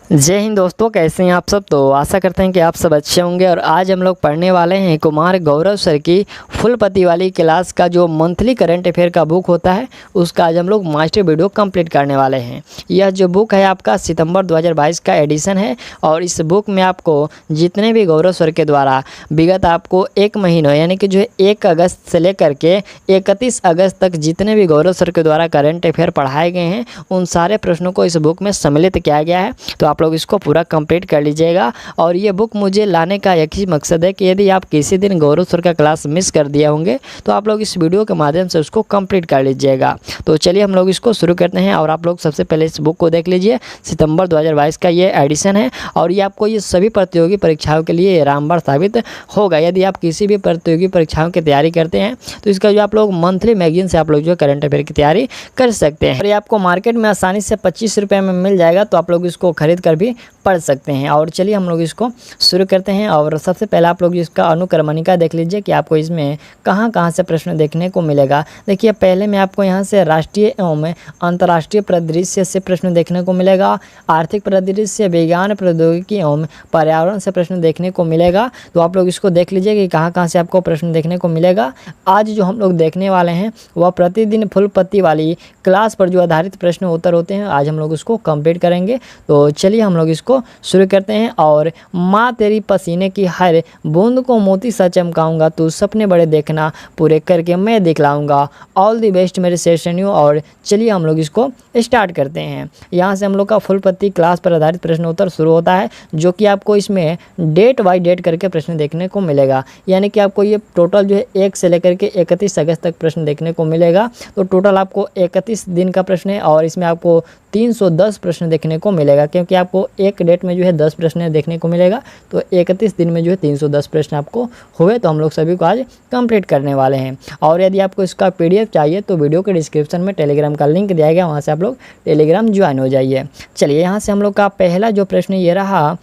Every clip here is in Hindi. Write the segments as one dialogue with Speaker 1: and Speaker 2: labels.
Speaker 1: जय हिंद दोस्तों, कैसे हैं आप सब। तो आशा करते हैं कि आप सब अच्छे होंगे। और आज हम लोग पढ़ने वाले हैं कुमार गौरव सर की फुलपति वाली क्लास का जो मंथली करंट अफेयर का बुक होता है उसका आज हम लोग मास्टर वीडियो कंप्लीट करने वाले हैं। यह जो बुक है आपका सितंबर 2022 का एडिशन है। और इस बुक में आपको जितने भी गौरव सर के द्वारा विगत आपको एक महीनों यानी कि जो है 1 अगस्त से लेकर के 31 अगस्त तक जितने भी गौरव सर के द्वारा करंट अफेयर पढ़ाए गए हैं उन सारे प्रश्नों को इस बुक में सम्मिलित किया गया है। तो आप लोग इसको पूरा कंप्लीट कर लीजिएगा। और ये बुक मुझे लाने का एक ही मकसद है कि यदि आप किसी दिन गौरव सर का क्लास मिस कर दिए होंगे तो आप लोग इस वीडियो के माध्यम से उसको कंप्लीट कर लीजिएगा। तो चलिए हम लोग इसको शुरू करते हैं। और आप लोग सबसे पहले इस बुक को देख लीजिए। सितंबर 2022 का ये एडिशन है और ये आपको ये सभी प्रतियोगी परीक्षाओं के लिए रामबाण साबित होगा। यदि आप किसी भी प्रतियोगी परीक्षाओं की तैयारी करते हैं तो इसका जो आप लोग मंथली मैगजीन से आप लोग जो करंट अफेयर की तैयारी कर सकते हैं। और ये आपको मार्केट में आसानी से 25 रुपये में मिल जाएगा। तो आप लोग इसको खरीद कर भी पढ़ सकते हैं। और चलिए हम लोग इसको शुरू करते हैं। और सबसे पहले आप लोग इसका अनुक्रमणिका देख लीजिए कि आपको इसमें कहाँ कहाँ से प्रश्न देखने को मिलेगा। देखिए पहले में आपको यहाँ से राष्ट्रीय एवं अंतर्राष्ट्रीय परिदृश्य से प्रश्न देखने को मिलेगा। आर्थिक परिदृश्य, विज्ञान, प्रौद्योगिकी एवं पर्यावरण से प्रश्न देखने को मिलेगा। तो आप लोग इसको देख लीजिए कि कहाँ कहाँ से आपको प्रश्न देखने को मिलेगा। आज जो हम लोग देखने वाले हैं वह प्रतिदिन फुलपति वाली क्लास पर जो आधारित प्रश्न उत्तर होते हैं आज हम लोग उसको कंप्लीट करेंगे। तो चलिए हम लोग इसको शुरू करते हैं। और माँ तेरी पसीने की हर बूंद को मोती सा चमकाऊंगा, तू सपने बड़े देखना पूरे करके मैं दिखलाऊंगा। ऑल द बेस्ट मेरे सेशन यू। और चलिए हम लोग इसको स्टार्ट करते हैं। यहाँ से हम लोग का फुलपति क्लास पर आधारित प्रश्न उत्तर शुरू होता है जो कि आपको इसमें डेट बाई डेट करके प्रश्न देखने को मिलेगा। यानी कि आपको ये टोटल जो है 1 से लेकर के 31 अगस्त तक प्रश्न देखने को मिलेगा। तो टोटल आपको 31 दिन का प्रश्न है और इसमें आपको 310 प्रश्न देखने को मिलेगा। क्योंकि आपको एक डेट में जो है 10 प्रश्न देखने को मिलेगा तो 31 दिन में जो है 310 प्रश्न आपको हुए। तो हम लोग सभी को आज कंप्लीट करने वाले हैं। और यदि आपको इसका PDF चाहिए तो वीडियो के डिस्क्रिप्शन में टेलीग्राम का लिंक दिया गया, वहाँ से आप लोग टेलीग्राम ज्वाइन हो जाइए। चलिए यहाँ से हम लोग का पहला जो प्रश्न ये रहा।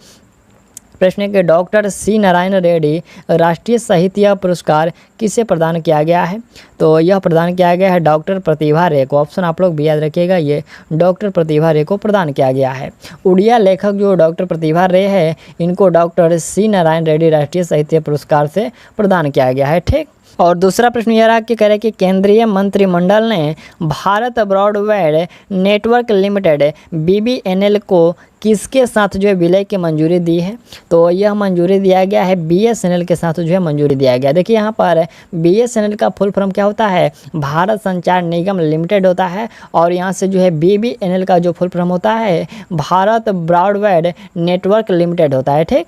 Speaker 1: प्रश्न के डॉक्टर सी नारायण रेड्डी राष्ट्रीय साहित्य पुरस्कार किसे प्रदान किया गया है। तो यह प्रदान किया गया है डॉक्टर प्रतिभा रे को। ऑप्शन आप लोग भी याद रखिएगा, ये डॉक्टर प्रतिभा रे को प्रदान किया गया है। उड़िया लेखक जो डॉक्टर प्रतिभा रे है इनको डॉक्टर सी नारायण रेड्डी राष्ट्रीय साहित्य पुरस्कार से प्रदान किया गया है। ठीक। और दूसरा प्रश्न यह रहा कि कह रहे कि केंद्रीय मंत्रिमंडल ने Bharat broadband network limited BBNL को किसके साथ जो है विलय की मंजूरी दी है। तो यह मंजूरी दिया गया है BSNL के साथ जो है मंजूरी दिया गया। देखिए यहाँ पर BSNL का फुल फॉर्म क्या होता है, भारत संचार निगम लिमिटेड होता है। और यहाँ से जो है BBNL का जो फुल फॉर्म होता है भारत ब्रॉडबैंड नेटवर्क लिमिटेड होता है। ठीक।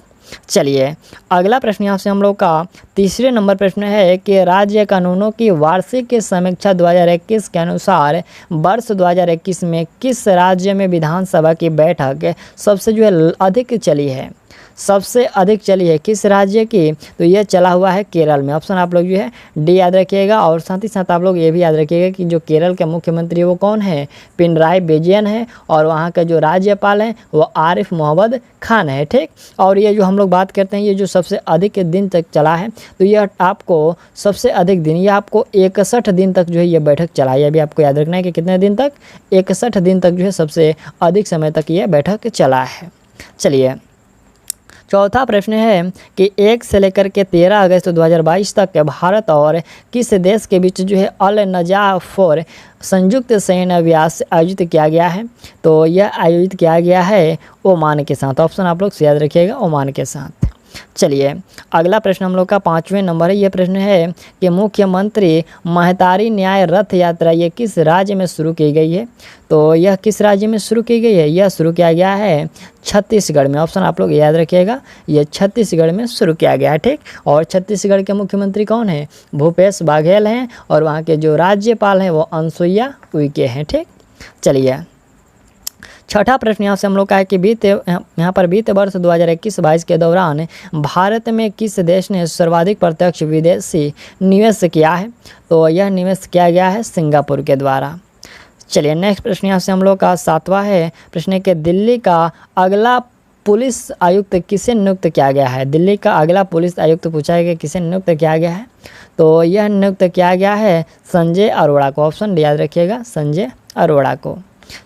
Speaker 1: चलिए अगला प्रश्न यहाँ से हम लोग का तीसरे नंबर प्रश्न है कि राज्य कानूनों की वार्षिक समीक्षा 2021 के अनुसार वर्ष 2021 में किस राज्य में विधानसभा की बैठक सबसे जो है अधिक चली है, सबसे अधिक चली है किस राज्य की। तो यह चला हुआ है केरल में। ऑप्शन आप लोग जो है डी याद रखिएगा। और साथ ही साथ आप लोग ये भी याद रखिएगा कि जो केरल के मुख्यमंत्री वो कौन है, पिनराई विजयन है। और वहाँ का जो राज्यपाल है वो आरिफ मोहम्मद खान है। ठीक। और ये जो हम लोग बात करते हैं ये जो सबसे अधिक दिन तक चला है तो यह आपको सबसे अधिक दिन, यह आपको 61 दिन तक जो है ये बैठक चला है। यह भी आपको याद रखना है कि कितने दिन तक, 61 दिन तक जो है सबसे अधिक समय तक ये बैठक चला है। चलिए चौथा प्रश्न है कि 1 से लेकर के 13 अगस्त 2022 तक भारत और किस देश के बीच जो है अल नजाह 4 संयुक्त सैन्य अभ्यास आयोजित किया गया है। तो यह आयोजित किया गया है ओमान के साथ। ऑप्शन आप लोग याद रखिएगा, ओमान के साथ। चलिए अगला प्रश्न हम लोग का 5वें नंबर है। ये प्रश्न है कि मुख्यमंत्री महतारी न्याय रथ यात्रा ये किस राज्य में शुरू की गई है। तो यह किस राज्य में शुरू की गई है, यह शुरू किया गया है छत्तीसगढ़ में। ऑप्शन आप लोग याद रखिएगा, यह छत्तीसगढ़ में शुरू किया गया है। ठीक। और छत्तीसगढ़ के मुख्यमंत्री कौन है, भूपेश बघेल हैं। और वहाँ के जो राज्यपाल हैं वो अनुसुईया उइके हैं। ठीक। चलिए छठा प्रश्न यहाँ से हम लोग का है कि बीते वर्ष 2021-22 के दौरान भारत में किस देश ने सर्वाधिक प्रत्यक्ष विदेशी निवेश किया है। तो यह निवेश किया गया है सिंगापुर के द्वारा। चलिए नेक्स्ट प्रश्न यहाँ से हम लोग का 7वां है। प्रश्न के दिल्ली का अगला पुलिस आयुक्त किसे नियुक्त किया गया है। दिल्ली का अगला पुलिस आयुक्त पूछा है कि किसे नियुक्त किया गया है। तो यह नियुक्त किया गया है संजय अरोड़ा को। ऑप्शन डी याद रखिएगा, संजय अरोड़ा को।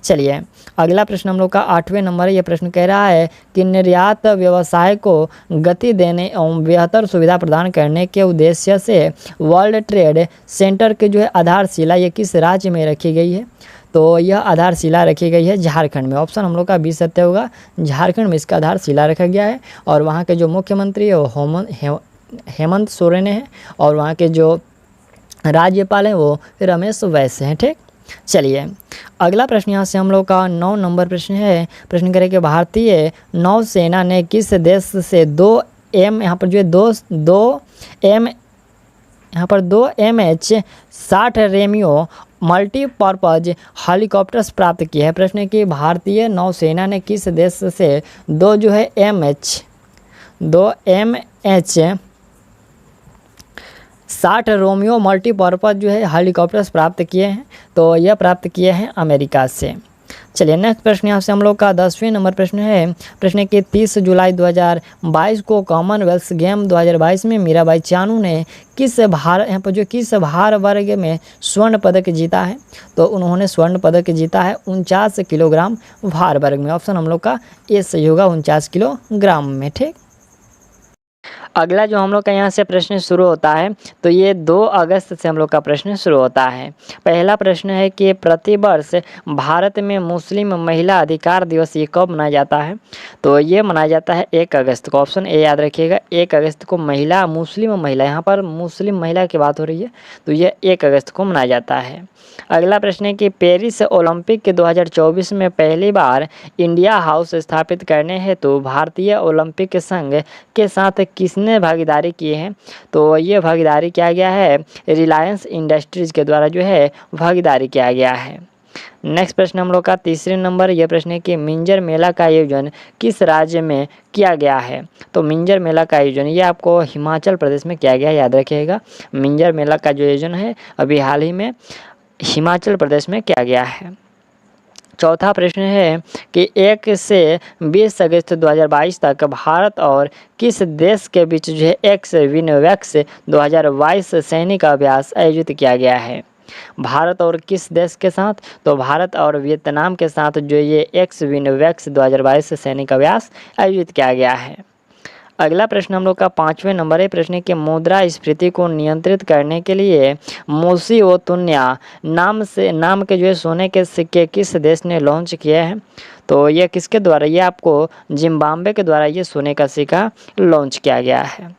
Speaker 1: चलिए अगला प्रश्न हम लोग का 8वें नंबर है। ये प्रश्न कह रहा है कि निर्यात व्यवसाय को गति देने एवं बेहतर सुविधा प्रदान करने के उद्देश्य से वर्ल्ड ट्रेड सेंटर की जो है आधारशिला ये किस राज्य में रखी गई है? तो यह आधारशिला रखी गई है झारखंड में। ऑप्शन हम लोग का बी सत्य होगा, झारखंड में इसका आधारशिला रखा गया है। और वहाँ के जो मुख्यमंत्री है वो हेमंत सोरेन है और वहाँ के जो राज्यपाल हैं वो रमेश वैस हैं। ठीक, चलिए अगला प्रश्न यहाँ से हम लोग का 9 नंबर प्रश्न है। प्रश्न करें कि भारतीय नौसेना ने किस देश से 2 MH-60 रेमियो मल्टीपर्पज हेलीकॉप्टर्स प्राप्त किए हैं? प्रश्न है कि भारतीय नौसेना ने किस देश से 2 MH-60 रोमियो मल्टीपर्पज जो है हेलीकॉप्टर्स प्राप्त किए हैं? तो यह प्राप्त किए हैं अमेरिका से। चलिए नेक्स्ट प्रश्न यहाँ से हम लोग का 10वें नंबर प्रश्न है। प्रश्न है कि 30 जुलाई 2022 को कॉमनवेल्थ गेम 2022 में मीराबाई चानू ने किस भार वर्ग में स्वर्ण पदक जीता है? तो उन्होंने स्वर्ण पदक जीता है 49 किलोग्राम भार वर्ग में। ऑप्शन हम लोग का ए सही होगा, 49 किलोग्राम में। ठीक, अगला जो हम लोग का यहाँ से प्रश्न शुरू होता है तो ये 2 अगस्त से हम लोग का प्रश्न शुरू होता है। पहला प्रश्न है कि प्रतिवर्ष भारत में मुस्लिम महिला अधिकार दिवस ये कब मनाया जाता है? तो ये मनाया जाता है 1 अगस्त को। ऑप्शन ए याद रखिएगा, 1 अगस्त को मुस्लिम महिला, यहाँ पर मुस्लिम महिला की बात हो रही है तो ये 1 अगस्त को मनाया जाता है। अगला प्रश्न है कि पेरिस ओलंपिक के 2024 में पहली बार इंडिया हाउस स्थापित करने हेतु भारतीय ओलंपिक संघ के साथ किसने भागीदारी की है? तो ये भागीदारी किया गया है रिलायंस इंडस्ट्रीज़ के द्वारा जो है भागीदारी किया गया है। नेक्स्ट प्रश्न हम लोग का 3 नंबर। यह प्रश्न है कि मिंजर मेला का आयोजन किस राज्य में किया गया है? तो मिंजर मेला का आयोजन ये आपको हिमाचल प्रदेश में किया गया है, याद रखिएगा। मिंजर मेला का जो आयोजन है अभी हाल ही में हिमाचल प्रदेश में किया गया है। चौथा प्रश्न है कि 1 से 20 अगस्त 2022 तक भारत और किस देश के बीच जो है एक्स-विन-वैक्स 2022 सैनिक अभ्यास आयोजित किया गया है? भारत और किस देश के साथ? तो भारत और वियतनाम के साथ जो ये एक्स-विन-वैक्स 2022 सैनिक अभ्यास आयोजित किया गया है। अगला प्रश्न हम लोग का 5वें नंबर है। प्रश्न है कि मुद्रास्फीति को नियंत्रित करने के लिए मोसी-ओ-तुन्या नाम के जो है सोने के सिक्के किस देश ने लॉन्च किए हैं? तो ये किसके द्वारा? ये आपको जिम्बाब्वे के द्वारा ये सोने का सिक्का लॉन्च किया गया है।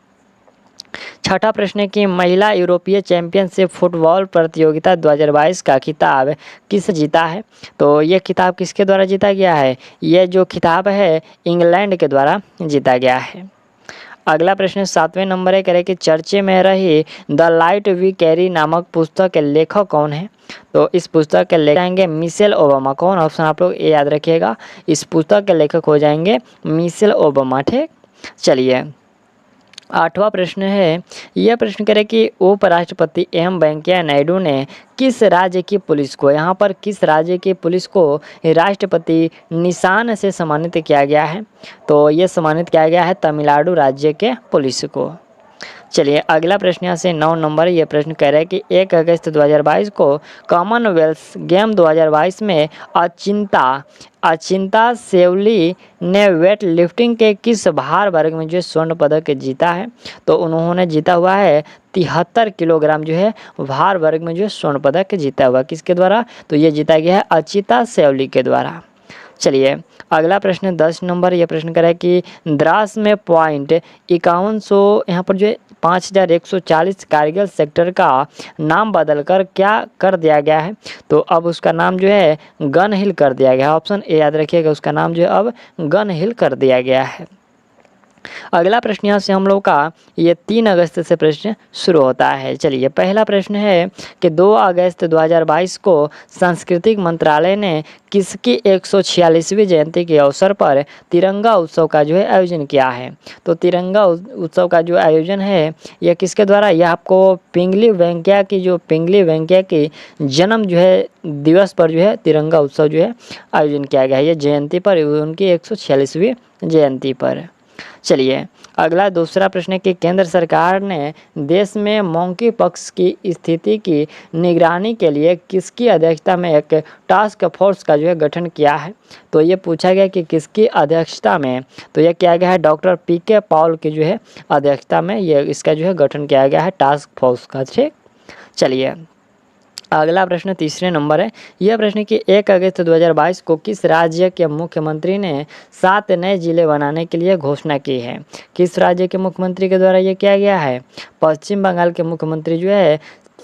Speaker 1: छठा प्रश्न है कि महिला यूरोपीय चैंपियनशिप फुटबॉल प्रतियोगिता 2022 का खिताब किस जीता है? तो ये खिताब किसके द्वारा जीता गया है? ये जो खिताब है इंग्लैंड के द्वारा जीता गया है। अगला प्रश्न 7वें नंबर है, करें कि चर्चे में रही द लाइट वी कैरी नामक पुस्तक के लेखक कौन है? तो इस पुस्तक के लेखक जाएंगे मिशेल ओबामा। कौन? ऑप्शन आप लोग ये याद रखिएगा, इस पुस्तक के लेखक हो जाएंगे मिशेल ओबामा। ठीक, चलिए 8वां प्रश्न है। यह प्रश्न करें कि उपराष्ट्रपति एम वेंकैया नायडू ने किस राज्य की पुलिस को, यहाँ पर किस राज्य की पुलिस को राष्ट्रपति निशान से सम्मानित किया गया है? तो ये सम्मानित किया गया है तमिलनाडु राज्य के पुलिस को। चलिए अगला प्रश्न यहाँ से 9 नंबर। ये प्रश्न कह रहा है कि 1 अगस्त 2022 को कॉमनवेल्थ गेम 2022 में अचिंता सेवली ने वेट लिफ्टिंग के किस भार वर्ग में जो स्वर्ण पदक जीता है? तो उन्होंने जीता हुआ है 73 किलोग्राम जो है भार वर्ग में जो स्वर्ण पदक जीता हुआ। किसके द्वारा? तो ये जीता गया है अचिंता सेवली के द्वारा। चलिए अगला प्रश्न 10 नंबर। यह प्रश्न करा है कि द्रास में .5100 यहाँ पर जो है 5140 कारगिल सेक्टर का नाम बदलकर क्या कर दिया गया है? तो अब उसका नाम जो है गन हिल कर दिया गया है। ऑप्शन ए याद रखिएगा, उसका नाम जो है अब गन हिल कर दिया गया है। अगला प्रश्न यहाँ से हम लोग का ये 3 अगस्त से प्रश्न शुरू होता है। चलिए पहला प्रश्न है कि 2 अगस्त 2022 को सांस्कृतिक मंत्रालय ने किसकी 146वीं जयंती के अवसर पर तिरंगा उत्सव का जो है आयोजन किया है? तो तिरंगा उत्सव का जो आयोजन है यह किसके द्वारा? यह आपको पिंगली वेंकैया की जन्म जो है दिवस पर जो है तिरंगा उत्सव जो है आयोजन किया गया है। यह जयंती पर, उनकी 146वीं जयंती पर। चलिए अगला दूसरा प्रश्न है कि केंद्र सरकार ने देश में मंकी पॉक्स की स्थिति की निगरानी के लिए किसकी अध्यक्षता में एक टास्क फोर्स का जो है गठन किया है। तो ये पूछा गया कि किसकी अध्यक्षता में, तो ये किया गया है डॉक्टर पीके पॉल की जो है अध्यक्षता में ये इसका जो है गठन किया गया है टास्क फोर्स का। ठीक, चलिए अगला प्रश्न तीसरे नंबर है। यह प्रश्न कि 1 अगस्त 2022 को किस राज्य के मुख्यमंत्री ने 7 नए जिले बनाने के लिए घोषणा की है। किस राज्य के मुख्यमंत्री के द्वारा ये किया गया है। पश्चिम बंगाल के मुख्यमंत्री जो है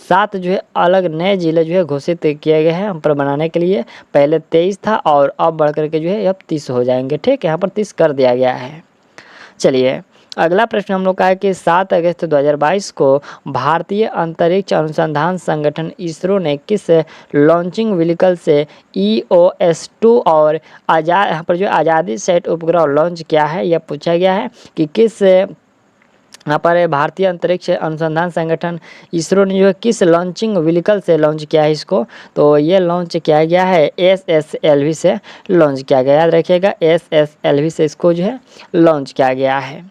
Speaker 1: 7 जो है अलग नए जिले जो है घोषित किए गए हैं हम पर बनाने के लिए। पहले 23 था और अब बढ़ करके जो है अब 30 हो जाएंगे। ठीक, यहाँ पर 30 कर दिया गया है। चलिए अगला प्रश्न हम लोग का है कि 7 अगस्त 2022 को भारतीय अंतरिक्ष अनुसंधान संगठन इसरो ने किस लॉन्चिंग व्हीकल से EOS-2 और यहाँ पर जो आज़ादी सेट उपग्रह लॉन्च किया है। यह पूछा गया है कि किस यहाँ पर भारतीय अंतरिक्ष अनुसंधान संगठन इसरो ने जो है किस लॉन्चिंग व्हीकल से लॉन्च किया है इसको। तो ये लॉन्च किया गया है SSLV से लॉन्च किया गया। याद रखिएगा SSLV से इसको जो है लॉन्च किया गया है।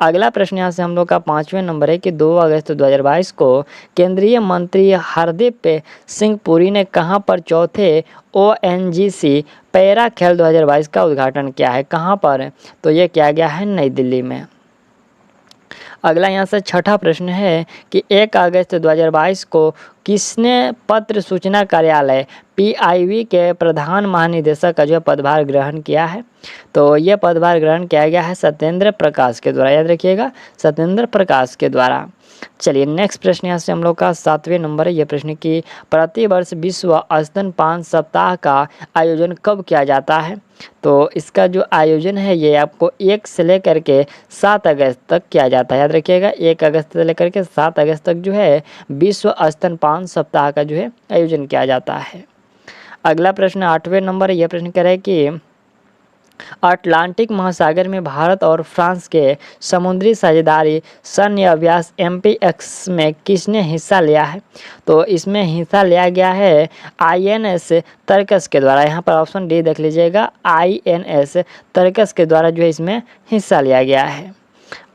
Speaker 1: अगला प्रश्न यहाँ से हम लोग का 5वें नंबर है कि 2 अगस्त 2022 को केंद्रीय मंत्री हरदीप सिंह पुरी ने कहां पर चौथे ONGC पैरा खेल 2022 का उद्घाटन किया है। कहां पर, तो ये किया गया है नई दिल्ली में। अगला यहाँ से छठा प्रश्न है कि 1 अगस्त 2022 को किसने पत्र सूचना कार्यालय PIB के प्रधान महानिदेशक का जो पदभार ग्रहण किया है। तो ये पदभार ग्रहण किया गया है सत्येंद्र प्रकाश के द्वारा। याद रखिएगा सत्येंद्र प्रकाश के द्वारा। चलिए नेक्स्ट प्रश्न यहाँ से हम लोग का 7वें नंबर है। ये प्रश्न कि प्रतिवर्ष विश्व स्तनपान सप्ताह का आयोजन कब किया जाता है। तो इसका जो आयोजन है ये आपको 1 से लेकर के 7 अगस्त तक किया जाता है। याद रखिएगा 1 अगस्त से लेकर के 7 अगस्त तक जो है विश्व स्तनपान सप्ताह का जो है आयोजन किया जाता है। अगला प्रश्न 8वें नंबर है। यह प्रश्न कह रहा है कि अटलांटिक महासागर में भारत और फ्रांस के समुद्री साझेदारी सैन्य अभ्यास MPX में किसने हिस्सा लिया है। तो इसमें हिस्सा लिया गया है INS तर्कस के द्वारा। यहाँ पर ऑप्शन डी देख लीजिएगा INS तर्कस के द्वारा जो है इसमें हिस्सा लिया गया है।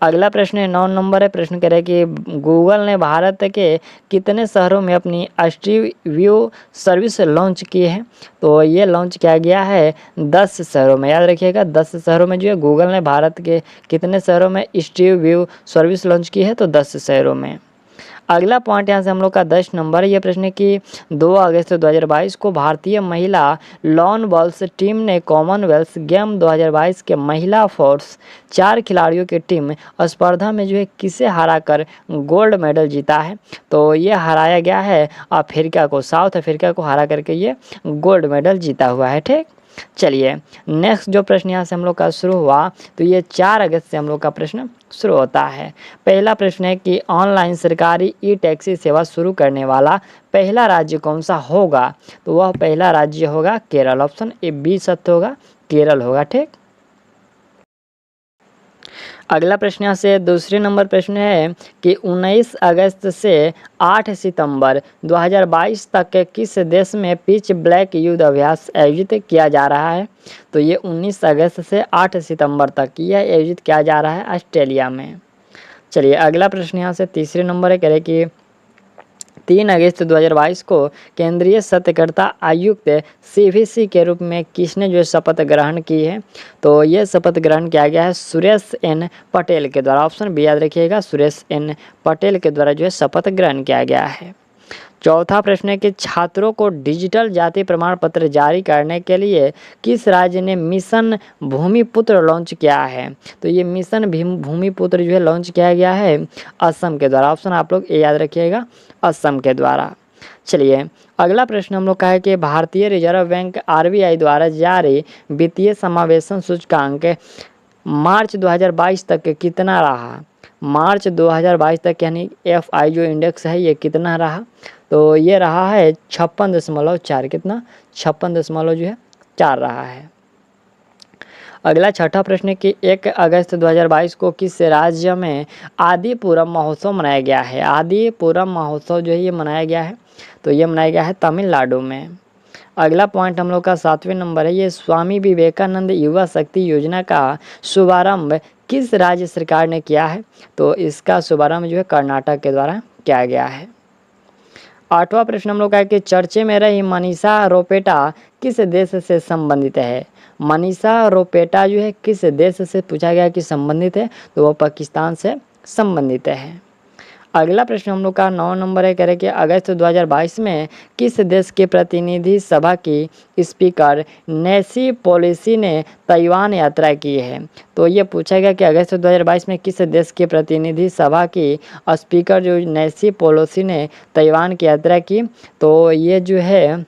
Speaker 1: अगला प्रश्न 9 नंबर है। प्रश्न कह रहा है कि गूगल ने भारत के कितने शहरों में अपनी स्ट्रीट व्यू सर्विस लॉन्च की है। तो ये लॉन्च किया गया है 10 शहरों में। याद रखिएगा 10 शहरों में जो है गूगल ने भारत के कितने शहरों में स्ट्रीट व्यू सर्विस लॉन्च की है, तो 10 शहरों में। अगला पॉइंट यहाँ से हम लोग का 10 नंबर है। ये प्रश्न कि 2 अगस्त 2022 को भारतीय महिला लॉन बॉल्स टीम ने कॉमनवेल्थ गेम 2022 के महिला फोर्स 4 खिलाड़ियों की टीम स्पर्धा में जो है किसे हराकर गोल्ड मेडल जीता है। तो ये हराया गया है अफ्रीका को, साउथ अफ्रीका को हरा करके ये गोल्ड मेडल जीता हुआ है। ठीक, चलिए नेक्स्ट जो प्रश्न यहाँ से हम लोग का शुरू हुआ तो ये 4 अगस्त से हम लोग का प्रश्न शुरू होता है। पहला प्रश्न है कि ऑनलाइन सरकारी टैक्सी सेवा शुरू करने वाला पहला राज्य कौन सा होगा। तो वह पहला राज्य होगा केरल। ऑप्शन ए बी सत्य होगा, केरल होगा। ठीक, अगला प्रश्न यहाँ से दूसरे नंबर प्रश्न है कि 19 अगस्त से 8 सितंबर 2022 तक किस देश में पिच ब्लैक युद्ध अभ्यास आयोजित किया जा रहा है। तो ये 19 अगस्त से 8 सितंबर तक यह आयोजित किया जा रहा है ऑस्ट्रेलिया में। चलिए अगला प्रश्न यहाँ से तीसरे नंबर है, कह रहे कि 3 अगस्त 2022 को केंद्रीय सत्यकर्ता आयुक्त CVC के रूप में किसने जो शपथ ग्रहण की है। तो ये शपथ ग्रहण किया गया है सुरेश N पटेल के द्वारा। ऑप्शन बी याद रखिएगा सुरेश N पटेल के द्वारा जो है शपथ ग्रहण किया गया है। चौथा प्रश्न है कि छात्रों को डिजिटल जाति प्रमाण पत्र जारी करने के लिए किस राज्य ने मिशन भूमिपुत्र लॉन्च किया है। तो ये मिशन भूमिपुत्र जो है लॉन्च किया गया है असम के द्वारा। ऑप्शन आप लोग ये याद रखिएगा असम के द्वारा। चलिए अगला प्रश्न हम लोग का है कि भारतीय रिजर्व बैंक RBI द्वारा जारी वित्तीय समावेशन सूचकांक मार्च 2022 तक कितना रहा। मार्च 2022 तक यानी FI जो इंडेक्स है ये कितना रहा। तो ये रहा है 56.4। कितना 56.4 रहा है। अगला छठा प्रश्न कि 1 अगस्त 2022 को किस राज्य में आदिपुरम महोत्सव मनाया गया है। आदिपुरम महोत्सव जो है ये मनाया गया है, तो ये मनाया गया है तमिलनाडु में। अगला पॉइंट हम लोग का 7वें नंबर है। ये स्वामी विवेकानंद युवा शक्ति योजना का शुभारंभ किस राज्य सरकार ने किया है? तो इसका शुभारंभ जो है कर्नाटक के द्वारा किया गया है। 8वां प्रश्न हम लोग का है कि चर्चे में रही मनीषा रोपेटा किस देश से संबंधित है? मनीषा रोपेटा जो है किस देश से पूछा गया कि संबंधित है? तो वो पाकिस्तान से संबंधित है। अगला प्रश्न हम लोग का 9 नंबर है, कह रहे कि अगस्त 2022 में किस देश के प्रतिनिधि सभा की स्पीकर नैन्सी पेलोसी ने ताइवान यात्रा की है? तो ये पूछा गया कि अगस्त 2022 में किस देश के प्रतिनिधि सभा की स्पीकर जो नैन्सी पेलोसी ने ताइवान की यात्रा की? तो ये जो है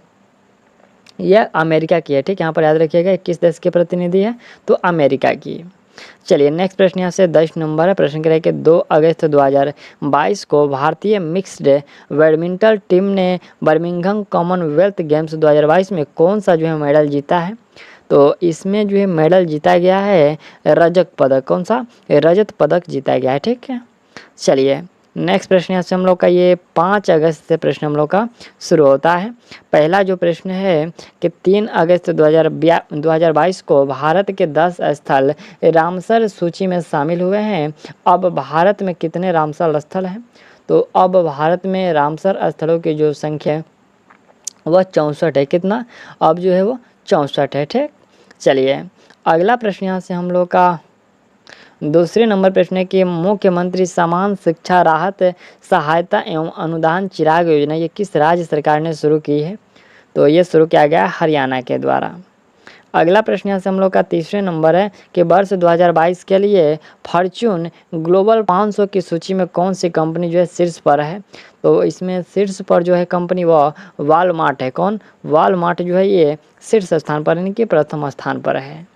Speaker 1: यह अमेरिका की है। ठीक, यहाँ पर याद रखिएगा किस देश के प्रतिनिधि है? तो अमेरिका की। चलिए नेक्स्ट प्रश्न यहाँ से 10 नंबर है। प्रश्न करें कि 2 अगस्त 2022 को भारतीय मिक्स्ड बैडमिंटन टीम ने बर्मिंघम कॉमनवेल्थ गेम्स 2022 में कौन सा जो है मेडल जीता है? तो इसमें जो है मेडल जीता गया है रजत पदक। कौन सा? रजत पदक जीता गया है। ठीक है, चलिए नेक्स्ट प्रश्न यहाँ से हम लोग का ये 5 अगस्त से प्रश्न हम लोग का शुरू होता है। पहला जो प्रश्न है कि 3 अगस्त 2022 को भारत के 10 स्थल रामसर सूची में शामिल हुए हैं। अब भारत में कितने रामसर स्थल हैं? तो अब भारत में रामसर स्थलों की जो संख्या है वह 64 है। कितना? अब जो है वो 64 है। ठीक, चलिए अगला प्रश्न यहाँ से हम लोग का दूसरे नंबर प्रश्न है कि मुख्यमंत्री समान शिक्षा राहत सहायता एवं अनुदान चिराग योजना ये किस राज्य सरकार ने शुरू की है? तो ये शुरू किया गया हरियाणा के द्वारा। अगला प्रश्न यहाँ से हम लोग का तीसरे नंबर है कि वर्ष 2022 के लिए फॉर्च्यून ग्लोबल 500 की सूची में कौन सी कंपनी जो है शीर्ष पर है? तो इसमें शीर्ष पर जो है कंपनी वह वॉलमार्ट है। कौन? वॉलमार्ट जो है ये शीर्ष स्थान पर यानी कि प्रथम स्थान पर है।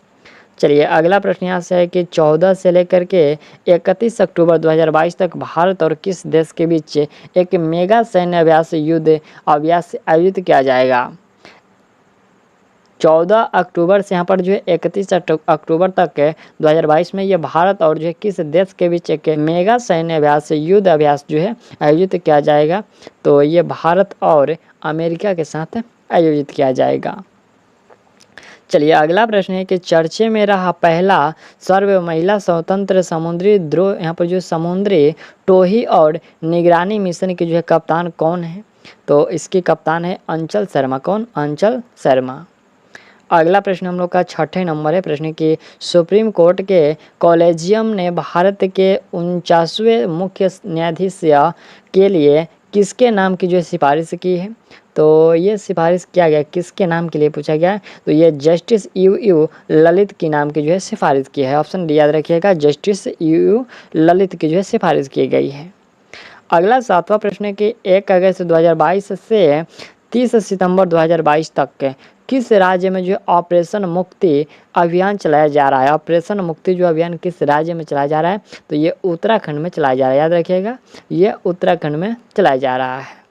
Speaker 1: चलिए अगला प्रश्न यहाँ से है कि 14 से लेकर के 31 अक्टूबर 2022 तक भारत और किस देश के बीच एक मेगा सैन्य युद्ध अभ्यास आयोजित किया जाएगा? 14 अक्टूबर से यहाँ पर जो है 31 अक्टूबर तक 2022 में ये भारत और जो है किस देश के बीच एक मेगा सैन्य युद्ध अभ्यास जो है आयोजित किया जाएगा? तो ये भारत और अमेरिका के साथ आयोजित किया जाएगा। चलिए अगला प्रश्न है कि चर्चे में रहा पहला सर्व महिला स्वतंत्र समुद्री द्रोह यहाँ पर जो समुद्री टोही और निगरानी मिशन की जो है कप्तान कौन है? तो इसकी कप्तान है अंचल शर्मा। कौन? अंचल शर्मा। अगला प्रश्न हम लोग का 6ठे नंबर है। प्रश्न की सुप्रीम कोर्ट के कॉलेजियम ने भारत के 49वें मुख्य न्यायाधीश के लिए किसके नाम की जो है सिफारिश की है? तो ये सिफारिश किया गया किसके नाम के लिए पूछा गया है? तो ये जस्टिस यू ललित के नाम की जो है सिफारिश की है। ऑप्शन डी याद रखिएगा, जस्टिस यू ललित की जो है सिफारिश की गई है। अगला 7वां प्रश्न है कि 1 अगस्त 2022 से 30 सितंबर 2022 तक किस राज्य में जो ऑपरेशन मुक्ति अभियान चलाया जा रहा है? ऑपरेशन मुक्ति जो अभियान किस राज्य में चलाया जा रहा है? तो ये उत्तराखंड में चलाया जा रहा है। याद रखिएगा, ये उत्तराखंड में चलाया जा रहा है।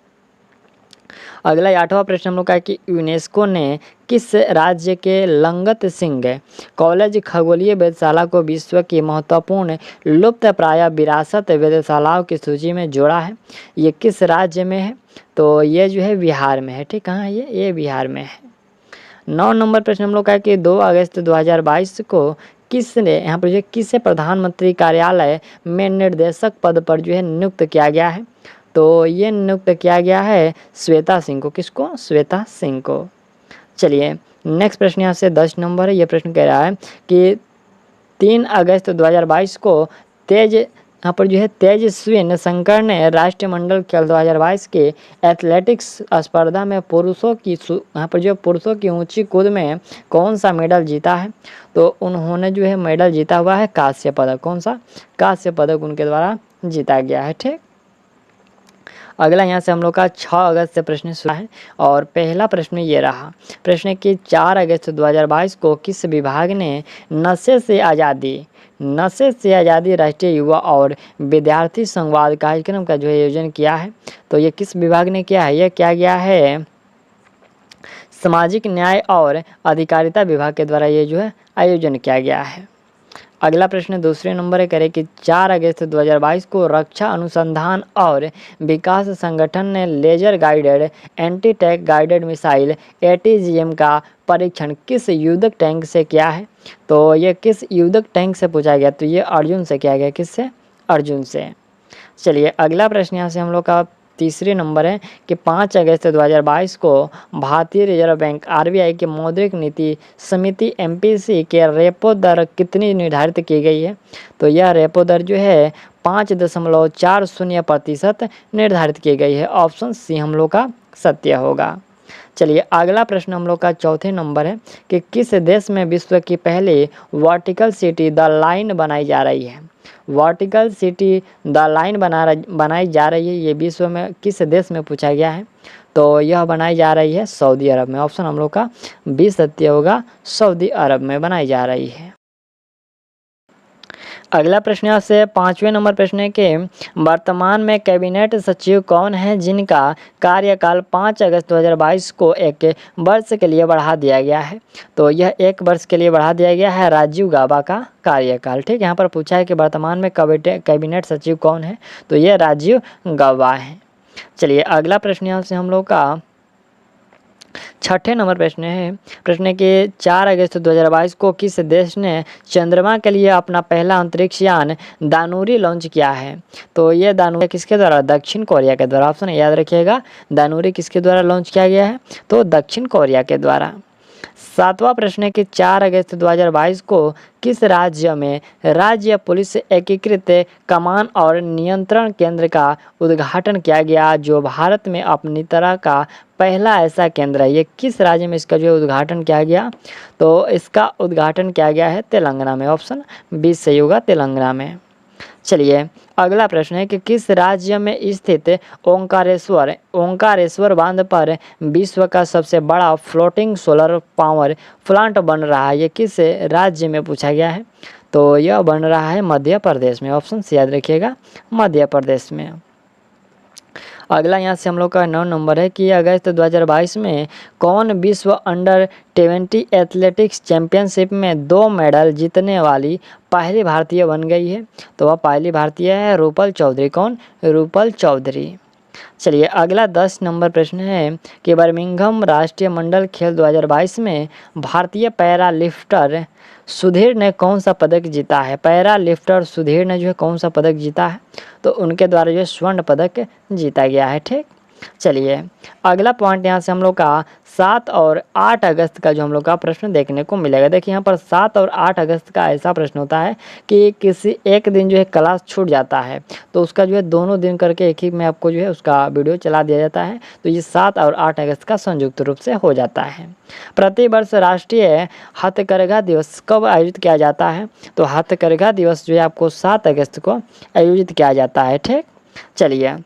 Speaker 1: अगला 8वां प्रश्न हम लोग का है कि यूनेस्को ने किस राज्य के लंगत सिंह कॉलेज खगोलीय वेधशाला को विश्व की महत्वपूर्ण लुप्तप्राय विरासत वेधशालाओं की सूची में जोड़ा है? ये किस राज्य में है? तो ये जो है बिहार में है। ठीक, कहाँ है ये बिहार में है। 9 नंबर प्रश्न हम लोग का है कि 2 अगस्त 2022 को किसने यहाँ पर जो किसे प्रधानमंत्री कार्यालय में निर्देशक पद पर जो है नियुक्त किया गया है? तो ये नियुक्त किया गया है श्वेता सिंह को। किसको? श्वेता सिंह को। चलिए नेक्स्ट प्रश्न यहाँ से 10 नंबर है। ये प्रश्न कह रहा है कि 3 अगस्त 2022 को यहाँ पर जो है तेजस्विन शंकर ने राष्ट्रमंडल खेल 2022 के एथलेटिक्स स्पर्धा में पुरुषों की ऊंची कूद में कौन सा मेडल जीता है? तो उन्होंने जो है मेडल जीता हुआ है कांस्य पदक। कौन सा? कांस्य पदक उनके द्वारा जीता गया है। ठीक, अगला यहाँ से हम लोग का 6 अगस्त से प्रश्न शुरू है और पहला प्रश्न ये रहा। प्रश्न कि 4 अगस्त 2022 को किस विभाग ने नशे से आज़ादी राष्ट्रीय युवा और विद्यार्थी संवाद कार्यक्रम का जो है आयोजन किया है? तो ये किस विभाग ने किया है? यह किया गया है सामाजिक न्याय और अधिकारिता विभाग के द्वारा ये जो है आयोजन किया गया है। अगला प्रश्न दूसरे नंबर है करें कि 4 अगस्त 2022 को रक्षा अनुसंधान और विकास संगठन ने laser guided anti tank guided missile ATGM का परीक्षण किस युद्धक टैंक से किया है? तो ये किस युद्धक टैंक से पूछा गया? तो ये अर्जुन से किया गया। किससे? अर्जुन से। चलिए अगला प्रश्न यहाँ से हम लोग का तीसरे नंबर है कि 5 अगस्त 2022 को भारतीय रिजर्व बैंक RBI की मौद्रिक नीति समिति MPC के रेपो दर कितनी निर्धारित की गई है? तो यह रेपो दर जो है 5.40% निर्धारित की गई है। ऑप्शन सी हम लोग का सत्य होगा। चलिए अगला प्रश्न हम लोग का चौथे नंबर है कि किस देश में विश्व की पहली वर्टिकल सिटी द लाइन बनाई जा रही है? वर्टिकल सिटी द लाइन बनाई जा रही है, ये विश्व में किस देश में पूछा गया है? तो यह बनाई जा रही है सऊदी अरब में। ऑप्शन हम लोग का बी सत्य होगा, सऊदी अरब में बनाई जा रही है। अगला प्रश्न यहाँ से 5वें नंबर प्रश्न है कि वर्तमान में कैबिनेट सचिव कौन है जिनका कार्यकाल 5 अगस्त 2022 को 1 वर्ष के लिए बढ़ा दिया गया है? तो यह 1 वर्ष के लिए बढ़ा दिया गया है राजीव गाबा का कार्यकाल। ठीक, यहाँ पर पूछा है कि वर्तमान में कैबिनेट सचिव कौन है? तो यह राजीव गाबा है। चलिए अगला प्रश्न यहाँ से हम लोग का 6ठे नंबर प्रश्न है। प्रश्न है कि 4 अगस्त 2022 को किस देश ने चंद्रमा के लिए अपना पहला अंतरिक्ष यान दानुरी लॉन्च किया है? तो ये दानुरी किसके द्वारा? दक्षिण कोरिया के द्वारा। ऑप्शन याद रखिएगा, दानुरी किसके द्वारा लॉन्च किया गया है? तो दक्षिण कोरिया के द्वारा। 7वां प्रश्न है कि 4 अगस्त 2022 को किस राज्य में राज्य पुलिस एकीकृत कमान और नियंत्रण केंद्र का उद्घाटन किया गया, जो भारत में अपनी तरह का पहला ऐसा केंद्र है? ये किस राज्य में इसका जो उद्घाटन किया गया? तो इसका उद्घाटन किया गया है तेलंगाना में। ऑप्शन बी सही होगा, तेलंगाना में। चलिए अगला प्रश्न है कि किस राज्य में स्थित ओंकारेश्वर बांध पर विश्व का सबसे बड़ा फ्लोटिंग सोलर पावर प्लांट बन रहा है? ये किस राज्य में पूछा गया है? तो यह बन रहा है मध्य प्रदेश में। ऑप्शन से याद रखिएगा, मध्य प्रदेश में। अगला यहाँ से हम लोग का 9 नंबर है कि अगस्त 2022 में कौन विश्व अंडर-20 एथलेटिक्स चैंपियनशिप में 2 मेडल जीतने वाली पहली भारतीय बन गई है? तो वह पहली भारतीय है रूपल चौधरी। कौन? रूपल चौधरी। चलिए अगला 10 नंबर प्रश्न है कि बर्मिंघम राष्ट्रीय मंडल खेल 2022 में भारतीय पैरा लिफ्टर सुधीर ने कौन सा पदक जीता है? पैरा लिफ्टर सुधीर ने जो है कौन सा पदक जीता है? तो उनके द्वारा जो स्वर्ण पदक जीता गया है। ठीक, चलिए अगला पॉइंट यहाँ से हम लोग का 7 और 8 अगस्त का जो हम लोग का प्रश्न देखने को मिलेगा। देखिए यहाँ पर 7 और 8 अगस्त का ऐसा प्रश्न होता है कि किसी एक दिन जो है क्लास छूट जाता है, तो उसका जो है दोनों दिन करके एक ही में आपको जो है उसका वीडियो चला दिया जाता है। तो ये 7 और 8 अगस्त का संयुक्त रूप से हो जाता है। प्रतिवर्ष राष्ट्रीय हथकरघा दिवस कब आयोजित किया जाता है? तो हथकरघा दिवस जो है आपको 7 अगस्त को आयोजित किया जाता है। ठीक, चलिए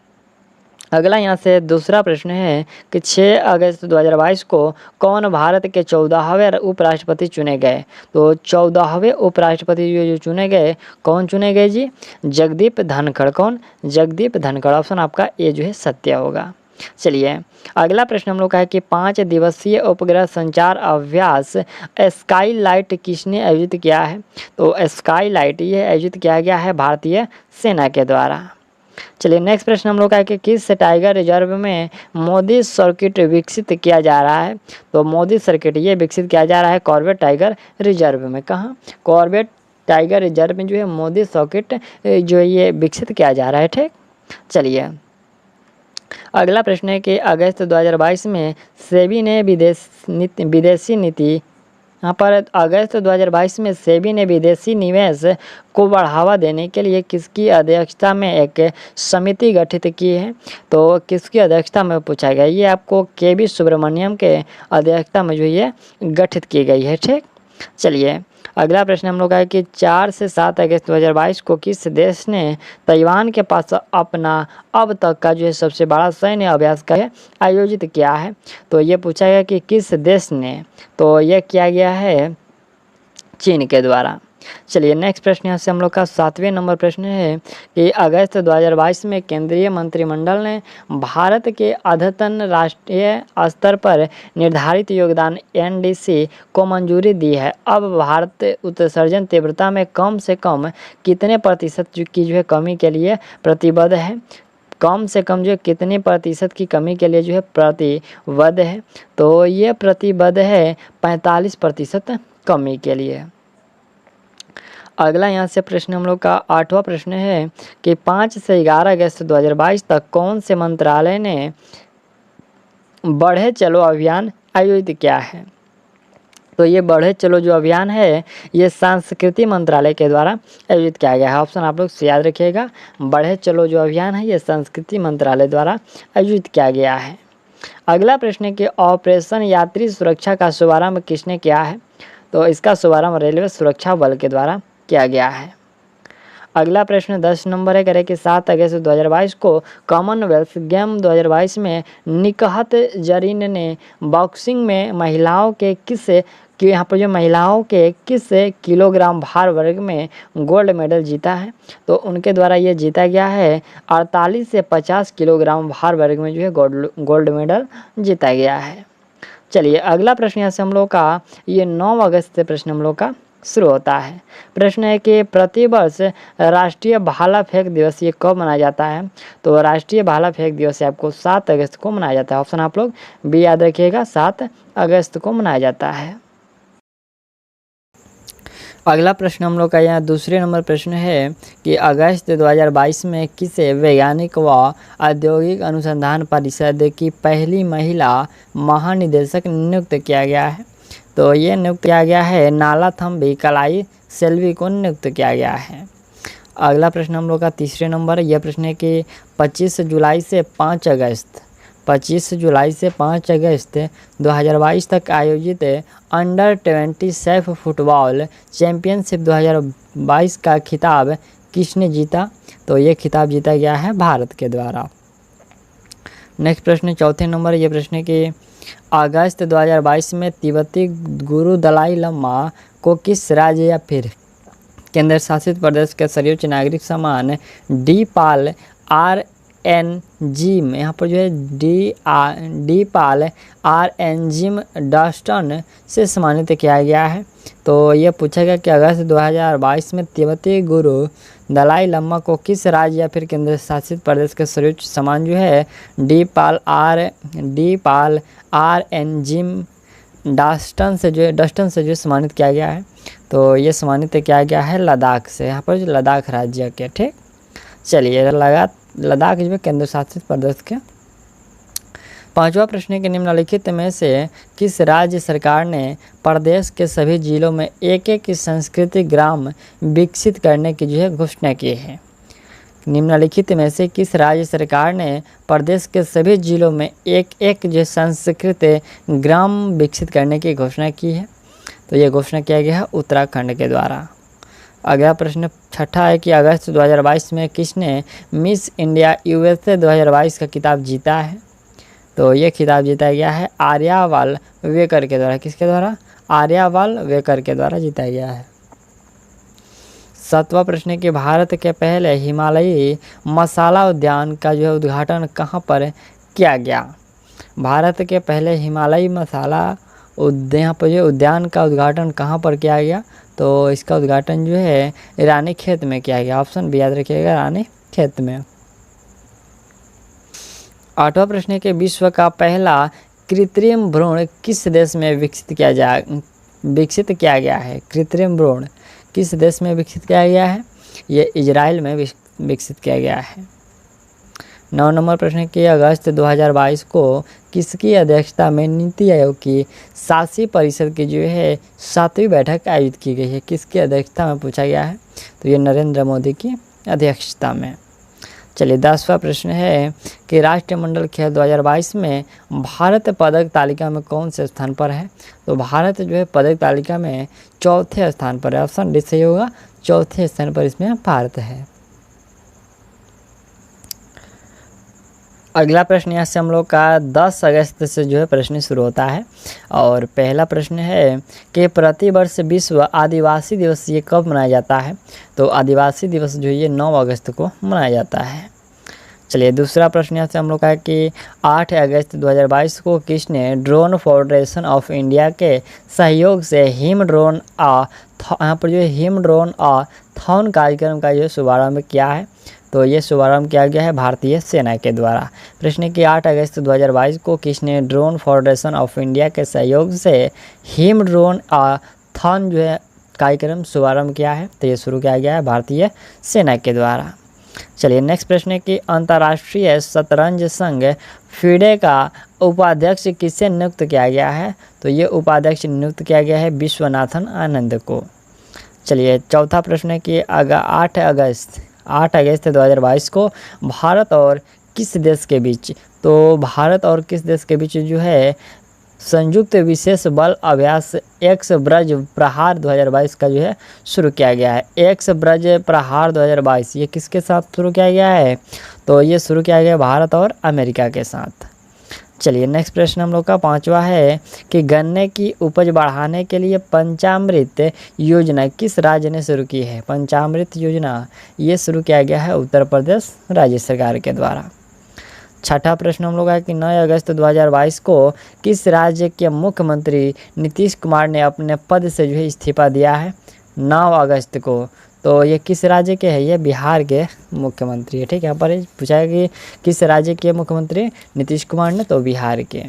Speaker 1: अगला यहाँ से दूसरा प्रश्न है कि 6 अगस्त 2022 को कौन भारत के 14वें उपराष्ट्रपति चुने गए? तो 14वें उपराष्ट्रपति जो चुने गए, कौन चुने गए जी? जगदीप धनखड़। कौन? जगदीप धनखड़। ऑप्शन आपका ए जो है सत्य होगा। चलिए अगला प्रश्न हम लोग का है कि 5 दिवसीय उपग्रह संचार अभ्यास स्काई लाइट किसने आयोजित किया है? तो स्काई लाइट ये आयोजित किया गया है भारतीय सेना के द्वारा। चलिए नेक्स्ट प्रश्न हम लोग का है कि किस टाइगर रिजर्व में मोदी सर्किट विकसित किया जा रहा है? तो मोदी सर्किट ये विकसित किया जा रहा है कॉर्बेट टाइगर रिजर्व में। कहाँ? कॉर्बेट टाइगर रिजर्व में जो है मोदी सर्किट जो ये विकसित किया जा रहा है। ठीक, चलिए अगला प्रश्न है कि अगस्त 2022 में सेबी ने विदेशी नीति यहाँ पर अगस्त 2022 में सेबी ने विदेशी निवेश को बढ़ावा देने के लिए किसकी अध्यक्षता में एक समिति गठित की है? तो किसकी अध्यक्षता में पूछा गया? ये आपको केवी सुब्रमण्यम के अध्यक्षता में जो ये गठित की गई है। ठीक, चलिए अगला प्रश्न हम लोग का है कि 4 से 7 अगस्त 2022 को किस देश ने ताइवान के पास अपना अब तक का जो है सबसे बड़ा सैन्य अभ्यास का आयोजित किया है? तो ये पूछा गया कि किस देश ने? तो यह किया गया है चीन के द्वारा। चलिए नेक्स्ट प्रश्न यहाँ से हम लोग का 7वें नंबर प्रश्न है कि अगस्त 2022 में केंद्रीय मंत्रिमंडल ने भारत के अद्यतन राष्ट्रीय स्तर पर निर्धारित योगदान NDC को मंजूरी दी है। अब भारत उत्सर्जन तीव्रता में कम से कम कितने प्रतिशत की जो है कमी के लिए प्रतिबद्ध है, कम से कम जो कितने प्रतिशत की कमी के लिए जो है प्रतिबद्ध है, तो ये प्रतिबद्ध है 45% कमी के लिए। अगला यहाँ से प्रश्न हम लोग का 8वां प्रश्न है कि 5 से 11 अगस्त 2022 तक कौन से मंत्रालय ने बढ़े चलो अभियान आयोजित किया है। तो ये बढ़े चलो जो अभियान है ये संस्कृति मंत्रालय के द्वारा आयोजित किया गया है। ऑप्शन आप लोग से याद रखिएगा, बढ़े चलो जो अभियान है ये संस्कृति मंत्रालय द्वारा आयोजित किया गया है। अगला प्रश्न है कि ऑपरेशन यात्री सुरक्षा का शुभारंभ किसने किया है। तो इसका शुभारंभ रेलवे सुरक्षा बल के द्वारा किया गया है। अगला प्रश्न 10 नंबर है, करें कि 7 अगस्त 2022 को कॉमनवेल्थ गेम 2022 में निकहत जरीन ने बॉक्सिंग में महिलाओं के यहाँ पर जो महिलाओं के किस किलोग्राम भार वर्ग में गोल्ड मेडल जीता है। तो उनके द्वारा ये जीता गया है 48 से 50 किलोग्राम भार वर्ग में जो है गोल्ड मेडल जीता गया है। चलिए अगला प्रश्न यहाँ से हम लोग का ये 9 अगस्त से प्रश्न हम लोग का शुरू होता है। प्रश्न है कि प्रतिवर्ष राष्ट्रीय भाला फेंक दिवस ये कब मनाया जाता है। तो राष्ट्रीय भाला फेंक दिवस आपको 7 अगस्त को मनाया जाता है। ऑप्शन आप लोग बी याद रखिएगा, 7 अगस्त को मनाया जाता है। अगला प्रश्न हम लोग का यहाँ दूसरे नंबर प्रश्न है कि अगस्त 2022 में किस वैज्ञानिक व औद्योगिक अनुसंधान परिषद की पहली महिला महानिदेशक नियुक्त किया गया है। तो ये नियुक्त किया गया है नालाथम्बी कलाई सेल्वी को नियुक्त किया गया है। अगला प्रश्न हम लोग का तीसरे नंबर, यह प्रश्न है कि 25 जुलाई से 5 अगस्त 2022 तक आयोजित अंडर 20 सैफ फुटबॉल चैंपियनशिप 2022 का खिताब किसने जीता। तो ये खिताब जीता गया है भारत के द्वारा। नेक्स्ट प्रश्न चौथे नंबर, ये प्रश्न है कि अगस्त 2022 में तिब्बती गुरु दलाई लामा को किस राज्य या फिर केंद्र शासित प्रदेश के सर्वोच्च नागरिक सम्मान डी पाल जिम यहाँ पर जो है डी पाल जिम डस्टन से सम्मानित किया गया है। तो ये पूछा गया कि अगस्त 2022 में तिब्बती गुरु दलाई लामा को किस राज्य या फिर केंद्र शासित प्रदेश के सर्वोच्च सम्मान जो है डी पाल जिम डस्टन से जो सम्मानित किया गया है। तो ये सम्मानित किया गया है लद्दाख से, यहाँ पर जो लद्दाख राज्य के। ठीक, चलिए लद्दाख जो केंद्र शासित प्रदेश के। 5वां प्रश्न के निम्नलिखित में से किस राज्य सरकार ने प्रदेश के सभी जिलों में एक सांस्कृतिक ग्राम विकसित करने की जो है घोषणा की है। निम्नलिखित में से किस राज्य सरकार ने प्रदेश के सभी जिलों में एक जो सांस्कृतिक ग्राम विकसित करने की घोषणा की है। तो ये घोषणा किया गया है उत्तराखंड के द्वारा। अगला प्रश्न छठा है कि अगस्त 2022 में किसने मिस इंडिया USA 2022 का खिताब जीता है। तो ये खिताब जीता गया है आर्यावाल वेकर के द्वारा। किसके द्वारा? आर्यावाल वेकर के द्वारा जीता गया है। 7वां प्रश्न है कि भारत के पहले हिमालयी मसाला उद्यान का जो है उद्घाटन कहाँ पर किया गया। भारत के पहले हिमालयी मसाला उद्यान का उद्घाटन कहाँ पर किया गया। तो इसका उद्घाटन जो है रानीखेत में किया गया। ऑप्शन भी याद रखिएगा, रानीखेत में। 8वां प्रश्न है कि विश्व का पहला कृत्रिम भ्रूण किस देश में विकसित किया गया है। कृत्रिम भ्रूण किस देश में विकसित किया गया है। ये इजराइल में विकसित किया गया है। 9 नंबर प्रश्न कि अगस्त 2022 को किसकी अध्यक्षता में नीति आयोग की शासी परिषद की जो है 7वीं बैठक आयोजित की गई है। किसकी अध्यक्षता में पूछा गया है। तो ये नरेंद्र मोदी की अध्यक्षता में। चलिए 10वां प्रश्न है कि राष्ट्रमंडल खेल 2022 में भारत पदक तालिका में कौन से स्थान पर है। तो भारत जो है पदक तालिका में 4थे स्थान पर है। ऑप्शन डी सही होगा, 4थे स्थान पर इसमें भारत है। अगला प्रश्न यहाँ से हम लोग का 10 अगस्त से जो है प्रश्न शुरू होता है। और पहला प्रश्न है कि प्रतिवर्ष विश्व आदिवासी दिवस ये कब मनाया जाता है? तो आदिवासी दिवस जो ये 9 अगस्त को मनाया जाता है। चलिए दूसरा प्रश्न यहाँ से हम लोग का है कि 8 अगस्त 2022 को किसने ड्रोन फेडरेशन ऑफ इंडिया के सहयोग से हिम ड्रोन यहाँ पर जो है हिम ड्रोन थॉन कार्यक्रम का जो शुभारंभ किया है? तो ये शुभारंभ किया गया है भारतीय सेना के द्वारा। प्रश्न कि 8 अगस्त 2022 को किसने ड्रोन फेडरेशन ऑफ इंडिया के सहयोग से हिम ड्रोन थॉन जो है कार्यक्रम शुभारंभ किया है? तो ये शुरू किया गया है भारतीय सेना के द्वारा। चलिए नेक्स्ट प्रश्न है कि अंतर्राष्ट्रीय शतरंज संघ फीडे का उपाध्यक्ष किसे नियुक्त किया गया है? तो ये उपाध्यक्ष नियुक्त किया गया है विश्वनाथन आनंद को। चलिए चौथा प्रश्न है कि 8 अगस्त 2022 को भारत और किस देश के बीच? तो भारत और किस देश के बीच जो है संयुक्त विशेष बल अभ्यास एक्स ब्रज प्रहार 2022 का जो है शुरू किया गया है। एक्स ब्रज प्रहार 2022 ये किसके साथ शुरू किया गया है? तो ये शुरू किया गया भारत और अमेरिका के साथ। चलिए नेक्स्ट प्रश्न हम लोग का 5वां है कि गन्ने की उपज बढ़ाने के लिए पंचामृत योजना किस राज्य ने शुरू की है? पंचामृत योजना ये शुरू किया गया है उत्तर प्रदेश राज्य सरकार के द्वारा। छठा प्रश्न हम लोग है कि 9 अगस्त 2022 को किस राज्य के मुख्यमंत्री नीतीश कुमार ने अपने पद से जो है इस्तीफा दिया है? 9 अगस्त को। तो ये किस राज्य के हैं? ये बिहार के मुख्यमंत्री है। ठीक है, यहाँ पर पूछा है कि किस राज्य के मुख्यमंत्री नीतीश कुमार ने? तो बिहार के।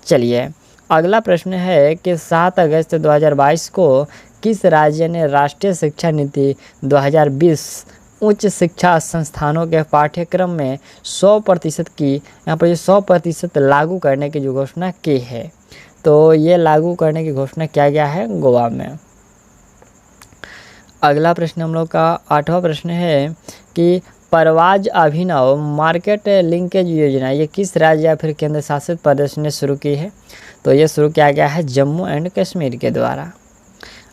Speaker 1: चलिए अगला प्रश्न है कि 7 अगस्त 2022 को किस राज्य ने राष्ट्रीय शिक्षा नीति 2020 उच्च शिक्षा संस्थानों के पाठ्यक्रम में 100% की यहाँ पर 100% लागू करने की जो घोषणा की है? तो ये लागू करने की घोषणा किया गया है गोवा में। अगला प्रश्न हम लोग का 8वां प्रश्न है कि परवाज अभिनव मार्केट लिंकेज योजना ये किस राज्य या फिर केंद्र शासित प्रदेश ने शुरू की है? तो ये शुरू किया गया है जम्मू एंड कश्मीर के द्वारा।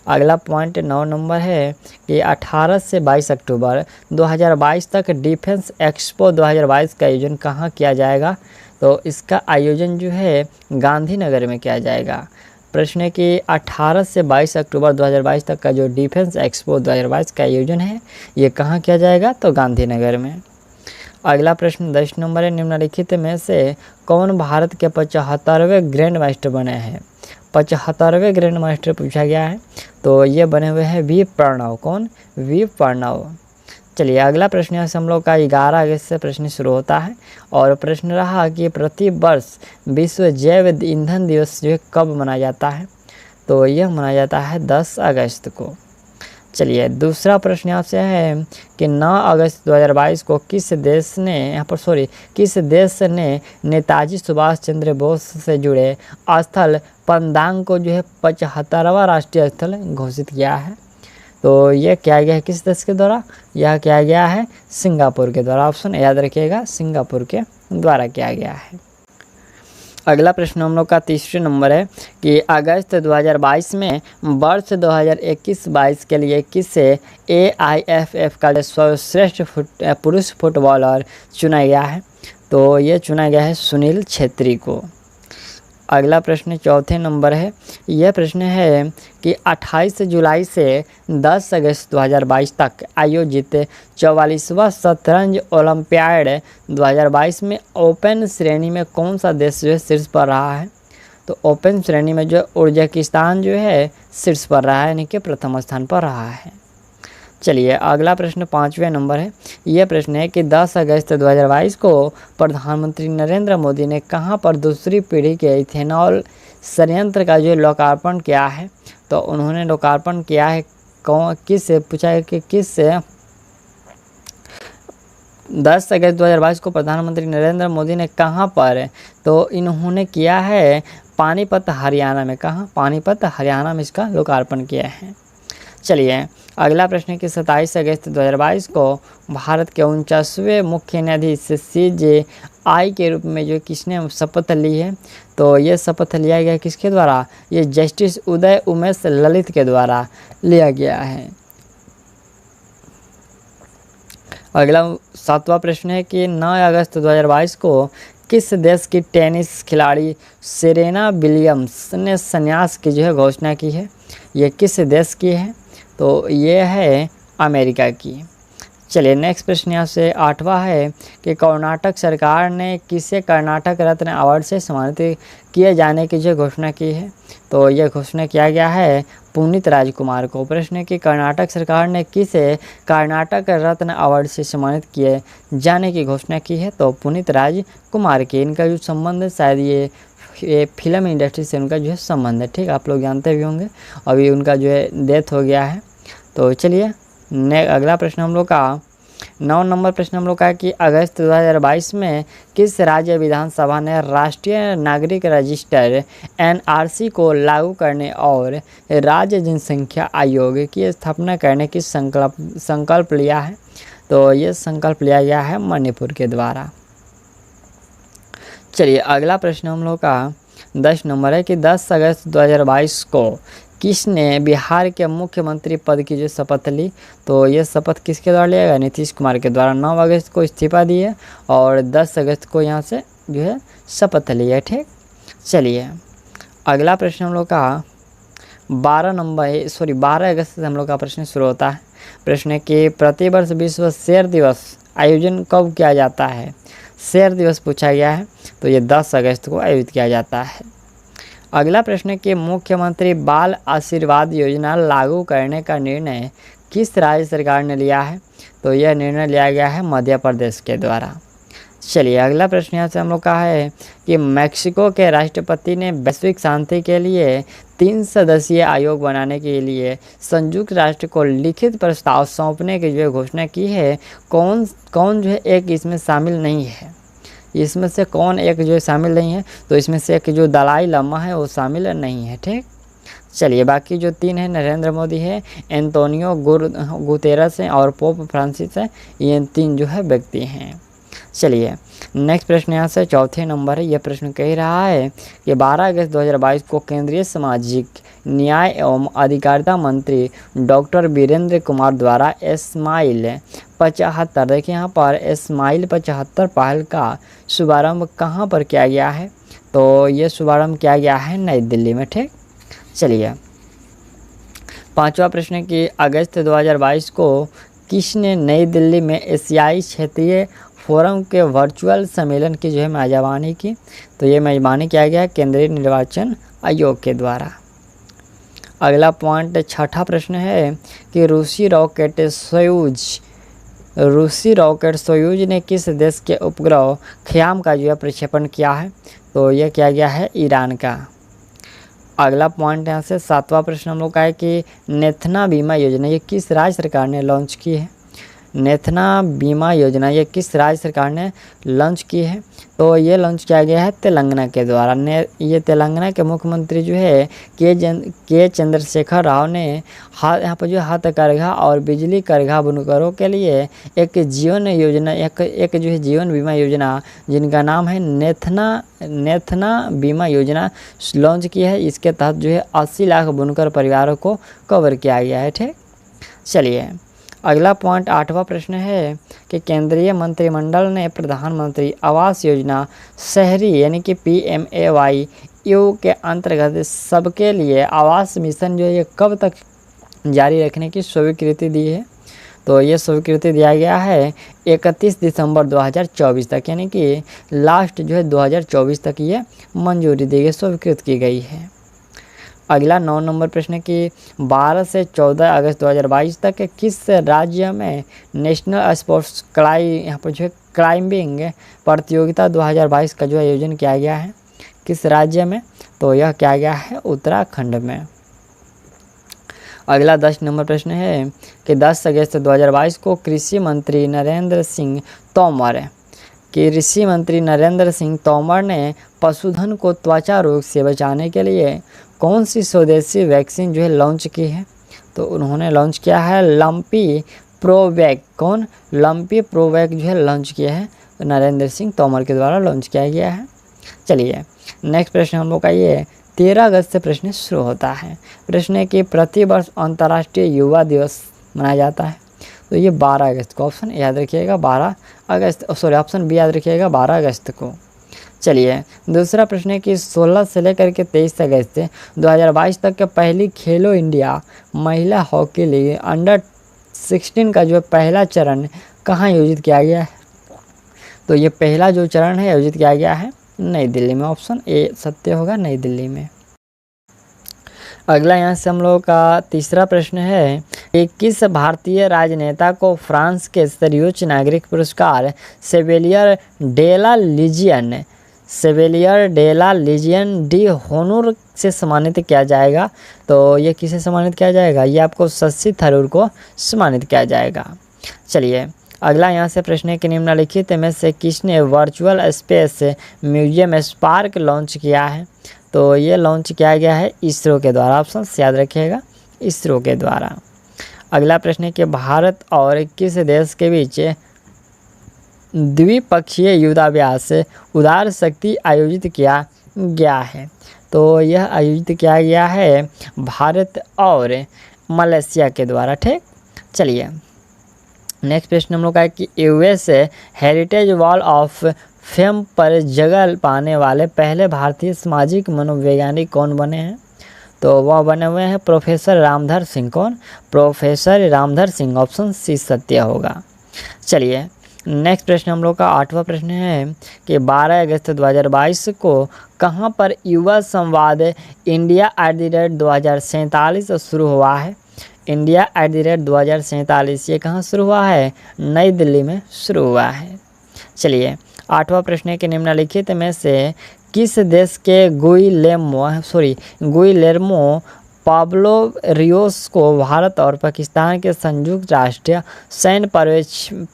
Speaker 1: अगला पॉइंट 9 नंबर है कि 18 से 22 अक्टूबर 2022 तक डिफेंस एक्सपो 2022 का आयोजन कहाँ किया जाएगा? तो इसका आयोजन जो है गांधीनगर में किया जाएगा। प्रश्न है कि 18 से 22 अक्टूबर 2022 तक का जो डिफेंस एक्सपो 2022 का आयोजन है ये कहाँ किया जाएगा? तो गांधीनगर में। अगला प्रश्न 10 नंबर है निम्नलिखित में से कौन भारत के 75वें ग्रैंड मास्टर बने हैं? 75वें ग्रैंड मास्टर पूछा गया है। तो ये बने हुए हैं वी प्रणव। कौन? वी प्रणव। चलिए अगला प्रश्न यहाँ से हम लोग का 11 अगस्त से प्रश्न शुरू होता है और प्रश्न रहा कि प्रति वर्ष विश्व जैव ईंधन दिवस जो है कब मनाया जाता है? तो यह मनाया जाता है 10 अगस्त को। चलिए दूसरा प्रश्न यहाँ से है कि 9 अगस्त 2022 को किस देश ने नेताजी सुभाष चंद्र बोस से जुड़े स्थल पंदांग को जो है 75वां राष्ट्रीय स्थल घोषित किया है? तो यह किया गया है किस देश के द्वारा? यह किया गया है सिंगापुर के द्वारा। ऑप्शन याद रखिएगा, सिंगापुर के द्वारा किया गया है। अगला प्रश्न हम लोग का 3 नंबर है कि अगस्त 2022 में वर्ष 2021-22 के लिए किसे AIFF का सर्वश्रेष्ठ पुरुष फुटबॉलर चुना गया है? तो ये चुना गया है सुनील छेत्री को। अगला प्रश्न 4 नंबर है। यह प्रश्न है कि 28 जुलाई से 10 अगस्त 2022 तक आयोजित 44वां शतरंज ओलंपियाड 2022 में ओपन श्रेणी में कौन सा देश जो है शीर्ष पर रहा है? तो ओपन श्रेणी में जो उज्बेकिस्तान जो है शीर्ष पर रहा है, यानी कि प्रथम स्थान पर रहा है। चलिए अगला प्रश्न 5वें नंबर है। यह प्रश्न है कि 10 अगस्त 2022 को प्रधानमंत्री नरेंद्र मोदी ने कहां पर दूसरी पीढ़ी के इथेनॉल संयंत्र का जो लोकार्पण किया है? तो उन्होंने लोकार्पण किया है किससे? पूछा है कि किससे? 10 अगस्त 2022 को प्रधानमंत्री नरेंद्र मोदी ने कहां पर? तो इन्होंने किया है पानीपत हरियाणा में। कहाँ? पानीपत हरियाणा में इसका लोकार्पण किया है। चलिए अगला प्रश्न है कि 27 अगस्त 2022 को भारत के 49वें मुख्य न्यायाधीश CJI के रूप में जो किसने शपथ ली है? तो ये शपथ लिया गया किसके द्वारा? ये जस्टिस उदय उमेश ललित के द्वारा लिया गया है। अगला 7वां प्रश्न है कि 9 अगस्त 2022 को किस देश की टेनिस खिलाड़ी सेरेना विलियम्स ने संन्यास की जो है घोषणा की है? ये किस देश की है? तो ये है अमेरिका की। चलिए नेक्स्ट प्रश्न यहाँ से 8वां है कि कर्नाटक सरकार ने किसे कर्नाटक रत्न अवार्ड से सम्मानित किए जाने की जो घोषणा की है? तो यह घोषणा किया गया है पुनीत राजकुमार को। प्रश्न है कि कर्नाटक सरकार ने किसे कर्नाटक रत्न अवार्ड से सम्मानित किए जाने की घोषणा की है? तो पुनीत राजकुमार की। इनका जो संबंध है शायद ये फिल्म इंडस्ट्री से उनका जो है संबंध है, ठीक, आप लोग जानते भी होंगे। अभी उनका जो है डेथ हो गया है। तो चलिए अगला प्रश्न हम लोग का 9 नंबर प्रश्न हम लोग का है कि अगस्त 2022 में किस राज्य विधानसभा ने राष्ट्रीय नागरिक रजिस्टर NRC को लागू करने और राज्य जनसंख्या आयोग की स्थापना करने की संकल्प लिया है? तो ये संकल्प लिया गया है मणिपुर के द्वारा। चलिए अगला प्रश्न हम लोग का 10 नंबर है कि 10 अगस्त 2022 को किसने बिहार के मुख्यमंत्री पद की जो शपथ ली? तो ये शपथ किसके द्वारा लिया गया? नीतीश कुमार के द्वारा। 9 अगस्त को इस्तीफा दिए और 10 अगस्त को यहाँ से जो है शपथ ली है, ठीक। चलिए अगला प्रश्न हम लोग का 12 अगस्त से हम लोग का प्रश्न शुरू होता है। प्रश्न है कि प्रतिवर्ष विश्व शेर दिवस आयोजन कब किया जाता है? शेर दिवस पूछा गया है, तो ये 10 अगस्त को आयोजित किया जाता है। अगला प्रश्न है कि मुख्यमंत्री बाल आशीर्वाद योजना लागू करने का निर्णय किस राज्य सरकार ने लिया है? तो यह निर्णय लिया गया है मध्य प्रदेश के द्वारा। चलिए अगला प्रश्न यहाँ से हम लोग का है कि मैक्सिको के राष्ट्रपति ने वैश्विक शांति के लिए 3 सदस्यीय आयोग बनाने के लिए संयुक्त राष्ट्र को लिखित प्रस्ताव सौंपने की जो घोषणा की है। कौन जो है एक इसमें शामिल नहीं है? इसमें से कौन एक जो शामिल नहीं है? तो इसमें से एक जो दलाई लामा है वो शामिल नहीं है, ठीक। चलिए बाकी जो 3 है नरेंद्र मोदी है, एंटोनियो गुतेरस हैं और पोप फ्रांसिस है। ये 3 जो है व्यक्ति हैं। चलिए नेक्स्ट प्रश्न यहाँ से 4थे नंबर है। यह प्रश्न कह रहा है कि 12 अगस्त 2022 को केंद्रीय सामाजिक न्याय एवं अधिकारिता मंत्री डॉक्टर वीरेंद्र कुमार द्वारा स्माइल 75, देखिए यहाँ पर स्माइल 75 पहल का शुभारंभ कहाँ पर किया गया है? तो ये शुभारंभ किया गया है नई दिल्ली में, ठीक। चलिए 5वां प्रश्न है कि अगस्त 2022 को किसने नई दिल्ली में एशियाई क्षेत्रीय फोरम के वर्चुअल सम्मेलन की जो है मेजबानी की? तो ये मेजबानी किया गया है केंद्रीय निर्वाचन आयोग के द्वारा। अगला पॉइंट 6ठा प्रश्न है कि रूसी रॉकेट सोयूज ने किस देश के उपग्रह ख्याम का जो है प्रक्षेपण किया है? तो यह किया गया है ईरान का। अगला पॉइंट यहाँ से 7वां प्रश्न हम लोग का है कि नेथना बीमा योजना ये किस राज्य सरकार ने लॉन्च की है? नेथना बीमा योजना ये किस राज्य सरकार ने लॉन्च की है? तो ये लॉन्च किया गया है तेलंगाना के द्वारा। ये तेलंगाना के मुख्यमंत्री जो है के चंद्रशेखर राव ने यहाँ पर जो हथकरघा और बिजली करघा बुनकरों के लिए एक जीवन योजना एक जो है जीवन बीमा योजना जिनका नाम है नेथना बीमा योजना लॉन्च की है। इसके तहत जो है 80 लाख बुनकर परिवारों को कवर किया गया है, ठीक। चलिए अगला पॉइंट 8वां प्रश्न है कि केंद्रीय मंत्रिमंडल ने प्रधानमंत्री आवास योजना शहरी यानी कि PMAY के अंतर्गत सबके लिए आवास मिशन जो ये कब तक जारी रखने की स्वीकृति दी है? तो ये स्वीकृति दिया गया है 31 दिसंबर 2024 तक, यानी कि लास्ट जो है 2024 तक ये मंजूरी दी गई, स्वीकृत की गई है। अगला 9 नंबर प्रश्न कि 12 से 14 अगस्त 2022 तक किस राज्य में नेशनल स्पोर्ट्स यहाँ पर जो है क्लाइंबिंग प्रतियोगिता 2022 का जो आयोजन किया गया है? किस राज्य में? तो यह किया गया है उत्तराखंड में। अगला 10 नंबर प्रश्न है कि 10 अगस्त 2022 को कृषि मंत्री नरेंद्र सिंह तोमर ने पशुधन को त्वचा रोग से बचाने के लिए कौन सी स्वदेशी वैक्सीन जो है लॉन्च की है? तो उन्होंने लॉन्च किया है लंपी प्रोवैक जो है लॉन्च किया है, नरेंद्र सिंह तोमर के द्वारा लॉन्च किया गया है। चलिए नेक्स्ट प्रश्न हम लोग का ये 13 अगस्त से प्रश्न शुरू होता है। प्रश्न है कि प्रतिवर्ष अंतर्राष्ट्रीय युवा दिवस मनाया जाता है। तो ये 12 अगस्त को, ऑप्शन याद रखिएगा 12 अगस्त, ऑप्शन बी याद रखिएगा 12 अगस्त को। चलिए दूसरा प्रश्न है कि 16 से लेकर के 23 अगस्त 2022 तक के पहली खेलो इंडिया महिला हॉकी लीग अंडर 16 का जो पहला चरण कहाँ आयोजित किया गया है? तो ये पहला जो चरण है आयोजित किया गया है नई दिल्ली में। ऑप्शन ए सत्य होगा, नई दिल्ली में। अगला यहाँ से हम लोगों का तीसरा प्रश्न है कि किस भारतीय राजनेता को फ्रांस के सर्वोच्च नागरिक पुरस्कार Chevalier de la Legion d' Honneur से सम्मानित किया जाएगा? तो ये किसे सम्मानित किया जाएगा? ये आपको शशि थरूर को सम्मानित किया जाएगा। चलिए अगला यहाँ से प्रश्न है कि निम्नलिखित में से किसने virtual space museum spark launch किया है? तो ये लॉन्च किया गया है इसरो के द्वारा। ऑप्शन याद रखिएगा, इसरो के द्वारा। अगला प्रश्न है कि भारत और किस देश के बीच द्विपक्षीय युद्धाभ्यास उदार शक्ति आयोजित किया गया है? तो यह आयोजित किया गया है भारत और मलेशिया के द्वारा। ठीक, चलिए नेक्स्ट प्रश्न हम लोग का है कि US heritage wall of fame पर जगह पाने वाले पहले भारतीय सामाजिक मनोवैज्ञानिक कौन बने हैं? तो वह बने हुए हैं प्रोफेसर रामधर सिंह। कौन? Professor Ramdhar Singh. Option C सत्य होगा। चलिए नेक्स्ट प्रश्न हम लोग का 8वां प्रश्न है कि 12 अगस्त 2022 को कहाँ पर युवा संवाद इंडिया @2047 शुरू हुआ है? इंडिया @2047 ये कहाँ शुरू हुआ है? नई दिल्ली में शुरू हुआ है। चलिए 8वां प्रश्न है कि निम्नलिखित में से किस देश के गुइलेर्मो पाब्लो रियोस को भारत और पाकिस्तान के संयुक्त राष्ट्रीय सैन्य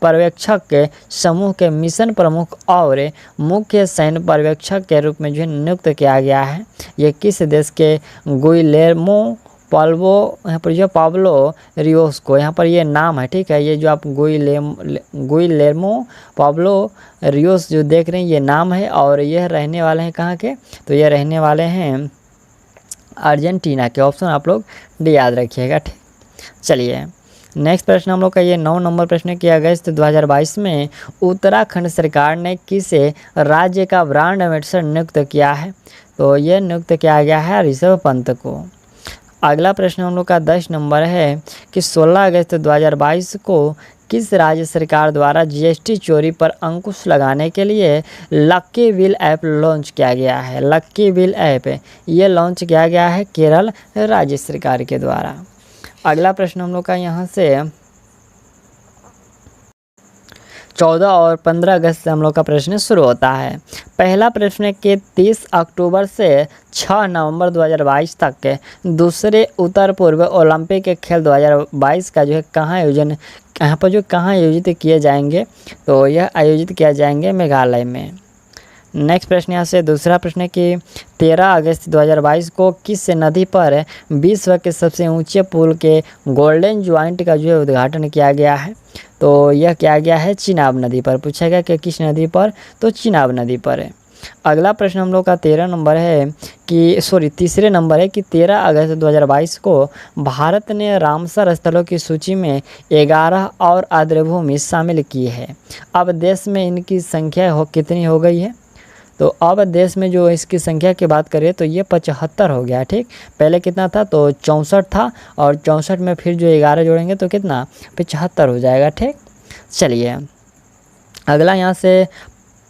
Speaker 1: पर्यवेक्षक के समूह के मिशन प्रमुख और मुख्य सैन्य पर्यवेक्षक के रूप में जो नियुक्त किया गया है? ये किस देश के गुइलेर्मो पाब्लो रियोस को, यहाँ पर ये नाम है, ठीक है, ये जो आप गुइलेर्मो पाब्लो रियोस जो देख रहे हैं ये नाम है और यह रहने वाले हैं कहाँ के? तो ये रहने वाले हैं अर्जेंटीना के। ऑप्शन आप लोग डी याद रखिएगा। ठीक, चलिए नेक्स्ट प्रश्न हम लोग का ये 9 नंबर प्रश्न कि अगस्त 2022 में उत्तराखंड सरकार ने किस राज्य का ब्रांड एम्बेसडर नियुक्त किया है? तो ये नियुक्त किया गया है ऋषभ पंत को। अगला प्रश्न हम लोग का 10 नंबर है कि 16 अगस्त 2022 को किस राज्य सरकार द्वारा जीएसटी चोरी पर अंकुश लगाने के लिए लक्की व्हील ऐप लॉन्च किया गया है? लक्की व्हील ऐप ये लॉन्च किया गया है केरल राज्य सरकार के द्वारा। अगला प्रश्न हम लोग का यहाँ से 14 और 15 अगस्त से हम लोग का प्रश्न शुरू होता है। पहला प्रश्न के 30 अक्टूबर से 6 नवंबर 2022 तक दूसरे उत्तर पूर्व ओलंपिक खेल 2022 का जो है कहाँ आयोजित किए जाएंगे? तो यह आयोजित किया जाएंगे मेघालय में। नेक्स्ट प्रश्न यहाँ से दूसरा प्रश्न है कि 13 अगस्त 2022 को किस नदी पर विश्व के सबसे ऊंचे पुल के गोल्डन ज्वाइंट का जो है उद्घाटन किया गया है? तो यह किया गया है चिनाब नदी पर। पूछा गया कि किस नदी पर? तो चिनाब नदी पर है। अगला प्रश्न हम लोग का तीसरे नंबर है कि 13 अगस्त 2022 को भारत ने रामसर स्थलों की सूची में 11 और आर्द्रभूमि शामिल की है। अब देश में इनकी संख्या कितनी हो गई है? तो अब देश में जो इसकी संख्या की बात करें तो ये 75 हो गया। ठीक, पहले कितना था? तो 64 था और 64 में फिर जो 11 जोड़ेंगे तो कितना? 75 हो जाएगा। ठीक, चलिए अगला यहाँ से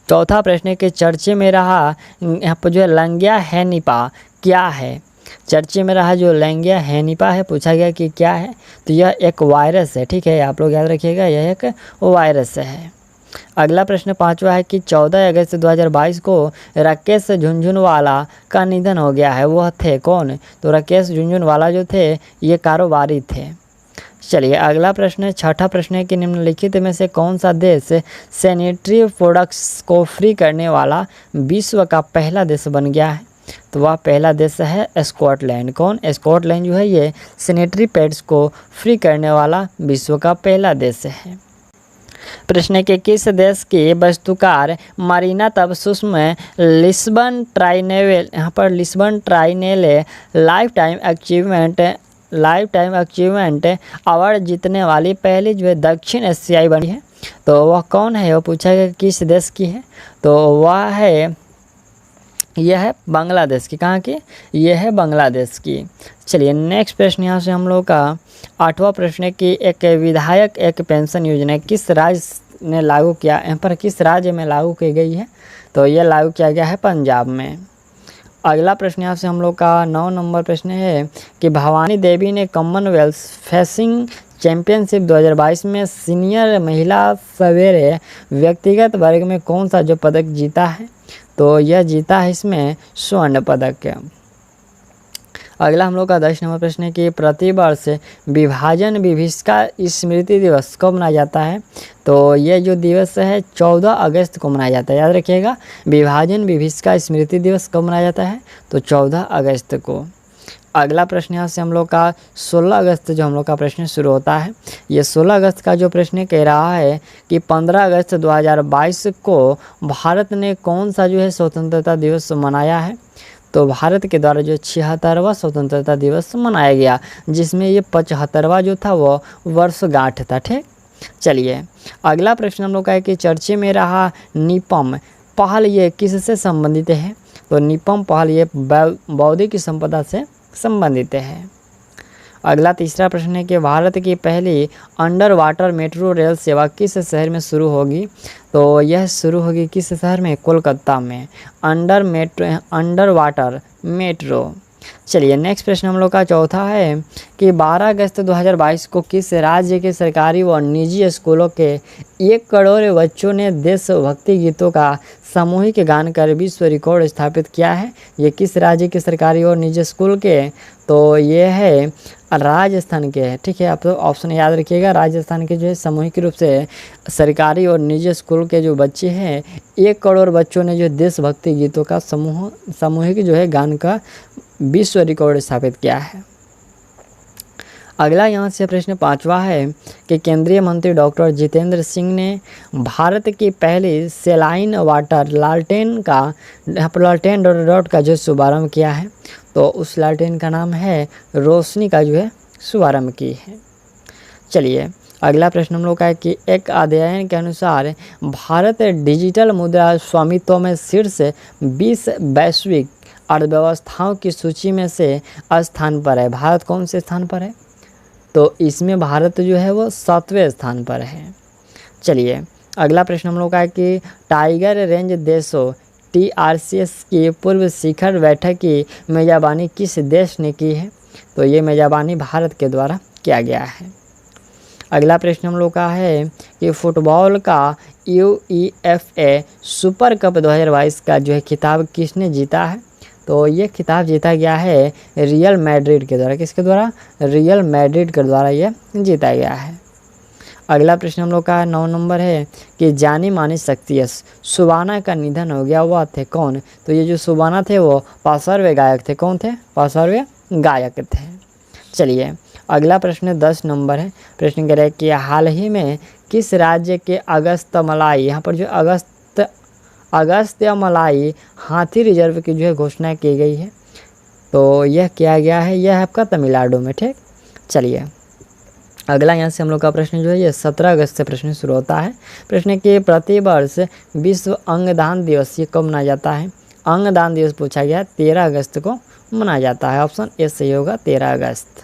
Speaker 1: चौथा प्रश्न है कि चर्चे में रहा यहाँ पर जो है लंगिया हैनिपा क्या है? चर्चे में रहा जो लंगिया हैनिपा है, पूछा गया कि क्या है? तो यह एक वायरस है। ठीक है, आप लोग याद रखिएगा, यह एक वायरस है। अगला प्रश्न 5वां है कि 14 अगस्त 2022 को राकेश झुनझुनवाला का निधन हो गया है। वह थे कौन? तो राकेश झुनझुनवाला जो थे ये कारोबारी थे। चलिए अगला प्रश्न है, छठा प्रश्न है कि निम्नलिखित में से कौन सा देश सैनिटरी प्रोडक्ट्स को फ्री करने वाला विश्व का पहला देश बन गया है? तो वह पहला देश है स्कॉटलैंड। कौन? स्कॉटलैंड जो है ये सैनिटरी पैड्स को फ्री करने वाला विश्व का पहला देश है। प्रश्न के किस देश की वास्तुकार मारीना तब सुस्म लिस्बन ट्राइनेल यहाँ पर Lisbon Triennale lifetime achievement award जीतने वाली पहली जो है दक्षिण एशियाई बनी है? तो वह कौन है? वो पूछा गया किस देश की है? तो वह है यह है बांग्लादेश की। कहाँ की? यह है बांग्लादेश की। चलिए नेक्स्ट प्रश्न यहाँ से हम लोग का 8वां प्रश्न है कि एक विधायक एक पेंशन योजना किस राज्य ने लागू किया, यहाँ पर किस राज्य में लागू की गई है? तो यह लागू किया गया है पंजाब में। अगला प्रश्न यहाँ से हम लोग का 9 नंबर प्रश्न है कि भवानी देवी ने कॉमनवेल्थ फेंसिंग चैंपियनशिप 2022 में सीनियर महिला सवेरे व्यक्तिगत वर्ग में कौन सा जो पदक जीता है? तो यह जीता है इसमें स्वर्ण पदक। अगला हम लोग का 10 नंबर प्रश्न है कि प्रतिवर्ष विभाजन विभीषिका स्मृति दिवस कब मनाया जाता है? तो यह जो दिवस है 14 अगस्त को मनाया जाता है। याद रखिएगा, विभाजन विभीषिका स्मृति दिवस कब मनाया जाता है? तो 14 अगस्त को। अगला प्रश्न यहाँ से हम लोग का 16 अगस्त जो हम लोग का प्रश्न शुरू होता है। ये 16 अगस्त का जो प्रश्न कह रहा है कि 15 अगस्त 2022 को भारत ने कौन सा जो है स्वतंत्रता दिवस मनाया है? तो भारत के द्वारा जो 76वां स्वतंत्रता दिवस मनाया गया, जिसमें ये 75वां जो था वो वर्षगांठ था। ठीक, चलिए अगला प्रश्न हम लोग का है कि चर्चे में रहा निपम पहल ये किससे संबंधित है? तो निपम पहल ये बौद्धिक संपदा से संबंधित है। अगला तीसरा प्रश्न है कि भारत की पहली अंडर वाटर मेट्रो रेल सेवा किस शहर में शुरू होगी? तो यह शुरू होगी किस शहर में? कोलकाता में। Under water metro. चलिए नेक्स्ट प्रश्न हम लोग का चौथा है कि 12 अगस्त 2022 को किस राज्य के सरकारी व निजी स्कूलों के 1 करोड़ बच्चों ने देशभक्ति गीतों का सामूहिक गान कर विश्व रिकॉर्ड स्थापित किया है? ये किस राज्य के सरकारी और निजी स्कूल के? तो ये है राजस्थान के है। ठीक है, आप तो ऑप्शन याद रखिएगा। राजस्थान के जो है सामूहिक रूप से सरकारी और निजी स्कूल के जो बच्चे हैं 1 करोड़ बच्चों ने जो देशभक्ति गीतों का सामूहिक जो है गान का विश्व रिकॉर्ड स्थापित किया है। अगला यहाँ से प्रश्न 5वां है कि केंद्रीय मंत्री डॉक्टर जितेंद्र सिंह ने भारत की पहली सेलाइन वाटर लालटेन डॉट का जो शुभारंभ किया है, तो उस लालटेन का नाम है रोशनी का जो है शुभारंभ की है। चलिए अगला प्रश्न हम लोग का है कि एक अध्ययन के अनुसार भारत डिजिटल मुद्रा स्वामित्व में शीर्ष 20 वैश्विक अर्थव्यवस्थाओं की सूची में से स्थान पर है। भारत कौन से स्थान पर है? तो इसमें भारत जो है वो 7वें स्थान पर है। चलिए अगला प्रश्न हम लोग का है कि टाइगर रेंज देशों TRCS की पूर्व शिखर बैठक की मेज़बानी किस देश ने की है? तो ये मेज़बानी भारत के द्वारा किया गया है। अगला प्रश्न हम लोग का है कि फुटबॉल का UEFA सुपर कप 2022 का जो है खिताब किसने जीता है? तो ये खिताब जीता गया है रियल मैड्रिड के द्वारा। किसके द्वारा? रियल मैड्रिड के द्वारा ये जीता गया है। अगला प्रश्न हम लोग का 9 नंबर है कि जानी मानी शख्सियत सुबाना का निधन हो गया, वह थे कौन? तो ये जो सुबाना थे वो 5वें गायक थे। कौन थे? 5वें गायक थे। चलिए अगला प्रश्न 10 नंबर है। प्रश्न कह रहे कि हाल ही में किस राज्य के अगस्त्यमलाई, यहाँ पर जो अगस्त्यमलाई हाथी रिजर्व की जो है घोषणा की गई है, तो यह किया गया है, यह है आपका तमिलनाडु में। ठीक, चलिए अगला यहाँ से हम लोग का प्रश्न जो है ये 17 अगस्त से प्रश्न शुरू होता है। प्रश्न के प्रतिवर्ष विश्व अंगदान दिवस ये कब मनाया जाता है? अंगदान दिवस पूछा गया 13 अगस्त को मनाया जाता है। ऑप्शन ए सही होगा 13 अगस्त।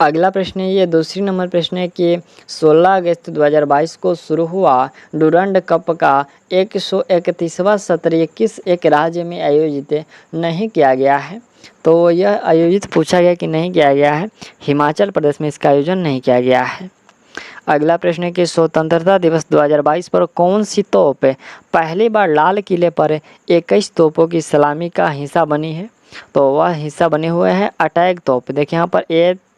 Speaker 1: अगला प्रश्न है ये दूसरी नंबर प्रश्न है कि 16 अगस्त 2022 को शुरू हुआ डुरंड कप का 131वां सत्र किस एक राज्य में आयोजित नहीं किया गया है? तो यह आयोजित पूछा गया कि नहीं किया गया है, हिमाचल प्रदेश में इसका आयोजन नहीं किया गया है। अगला प्रश्न है कि स्वतंत्रता दिवस 2022 पर कौन सी तोप पहली बार लाल किले पर 21 तोपों की सलामी का हिस्सा बनी है? तो वह हिस्सा बने हुए हैं अटैक तोप। देखिए यहाँ पर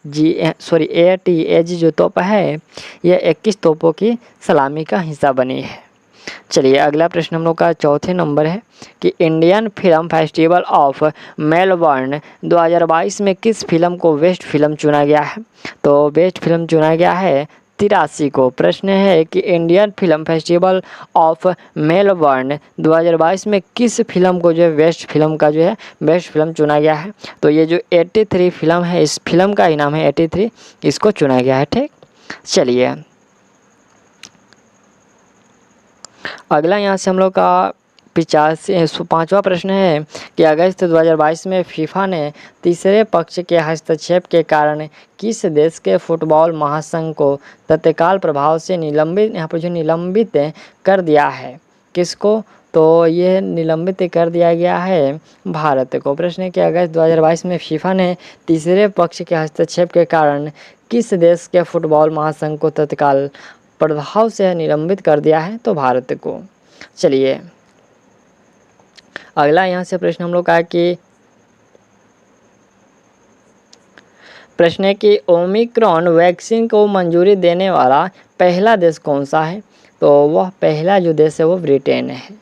Speaker 1: ATAG जो तोप है यह 21 तोपों की सलामी का हिस्सा बनी है। चलिए अगला प्रश्न हम लोग का चौथे नंबर है कि Indian film festival of Melbourne 2022 में किस फिल्म को बेस्ट फिल्म चुना गया है? तो बेस्ट फिल्म चुना गया है 83 को। प्रश्न है कि Indian film festival of Melbourne 2022 में किस फिल्म को जो है बेस्ट फिल्म का जो है बेस्ट फिल्म चुना गया है? तो ये जो 83 फिल्म है, इस फिल्म का ही नाम है 83, इसको चुना गया है। ठीक, चलिए अगला यहाँ से हम लोग का पांचवा प्रश्न है कि अगस्त 2022 में फीफा ने तीसरे पक्ष के हस्तक्षेप के कारण किस देश के फुटबॉल महासंघ को तत्काल प्रभाव से निलंबित कर दिया है? किसको? तो ये निलंबित कर दिया गया है भारत को। प्रश्न है कि अगस्त 2022 में फीफा ने तीसरे पक्ष के हस्तक्षेप के कारण किस देश के फुटबॉल महासंघ को तत्काल प्रभाव से निलंबित कर दिया है? तो भारत को। चलिए अगला यहाँ से प्रश्न हम लोग का है कि प्रश्न है कि ओमिक्रॉन वैक्सीन को मंजूरी देने वाला पहला देश कौन सा है? तो वह पहला जो देश है वो ब्रिटेन है।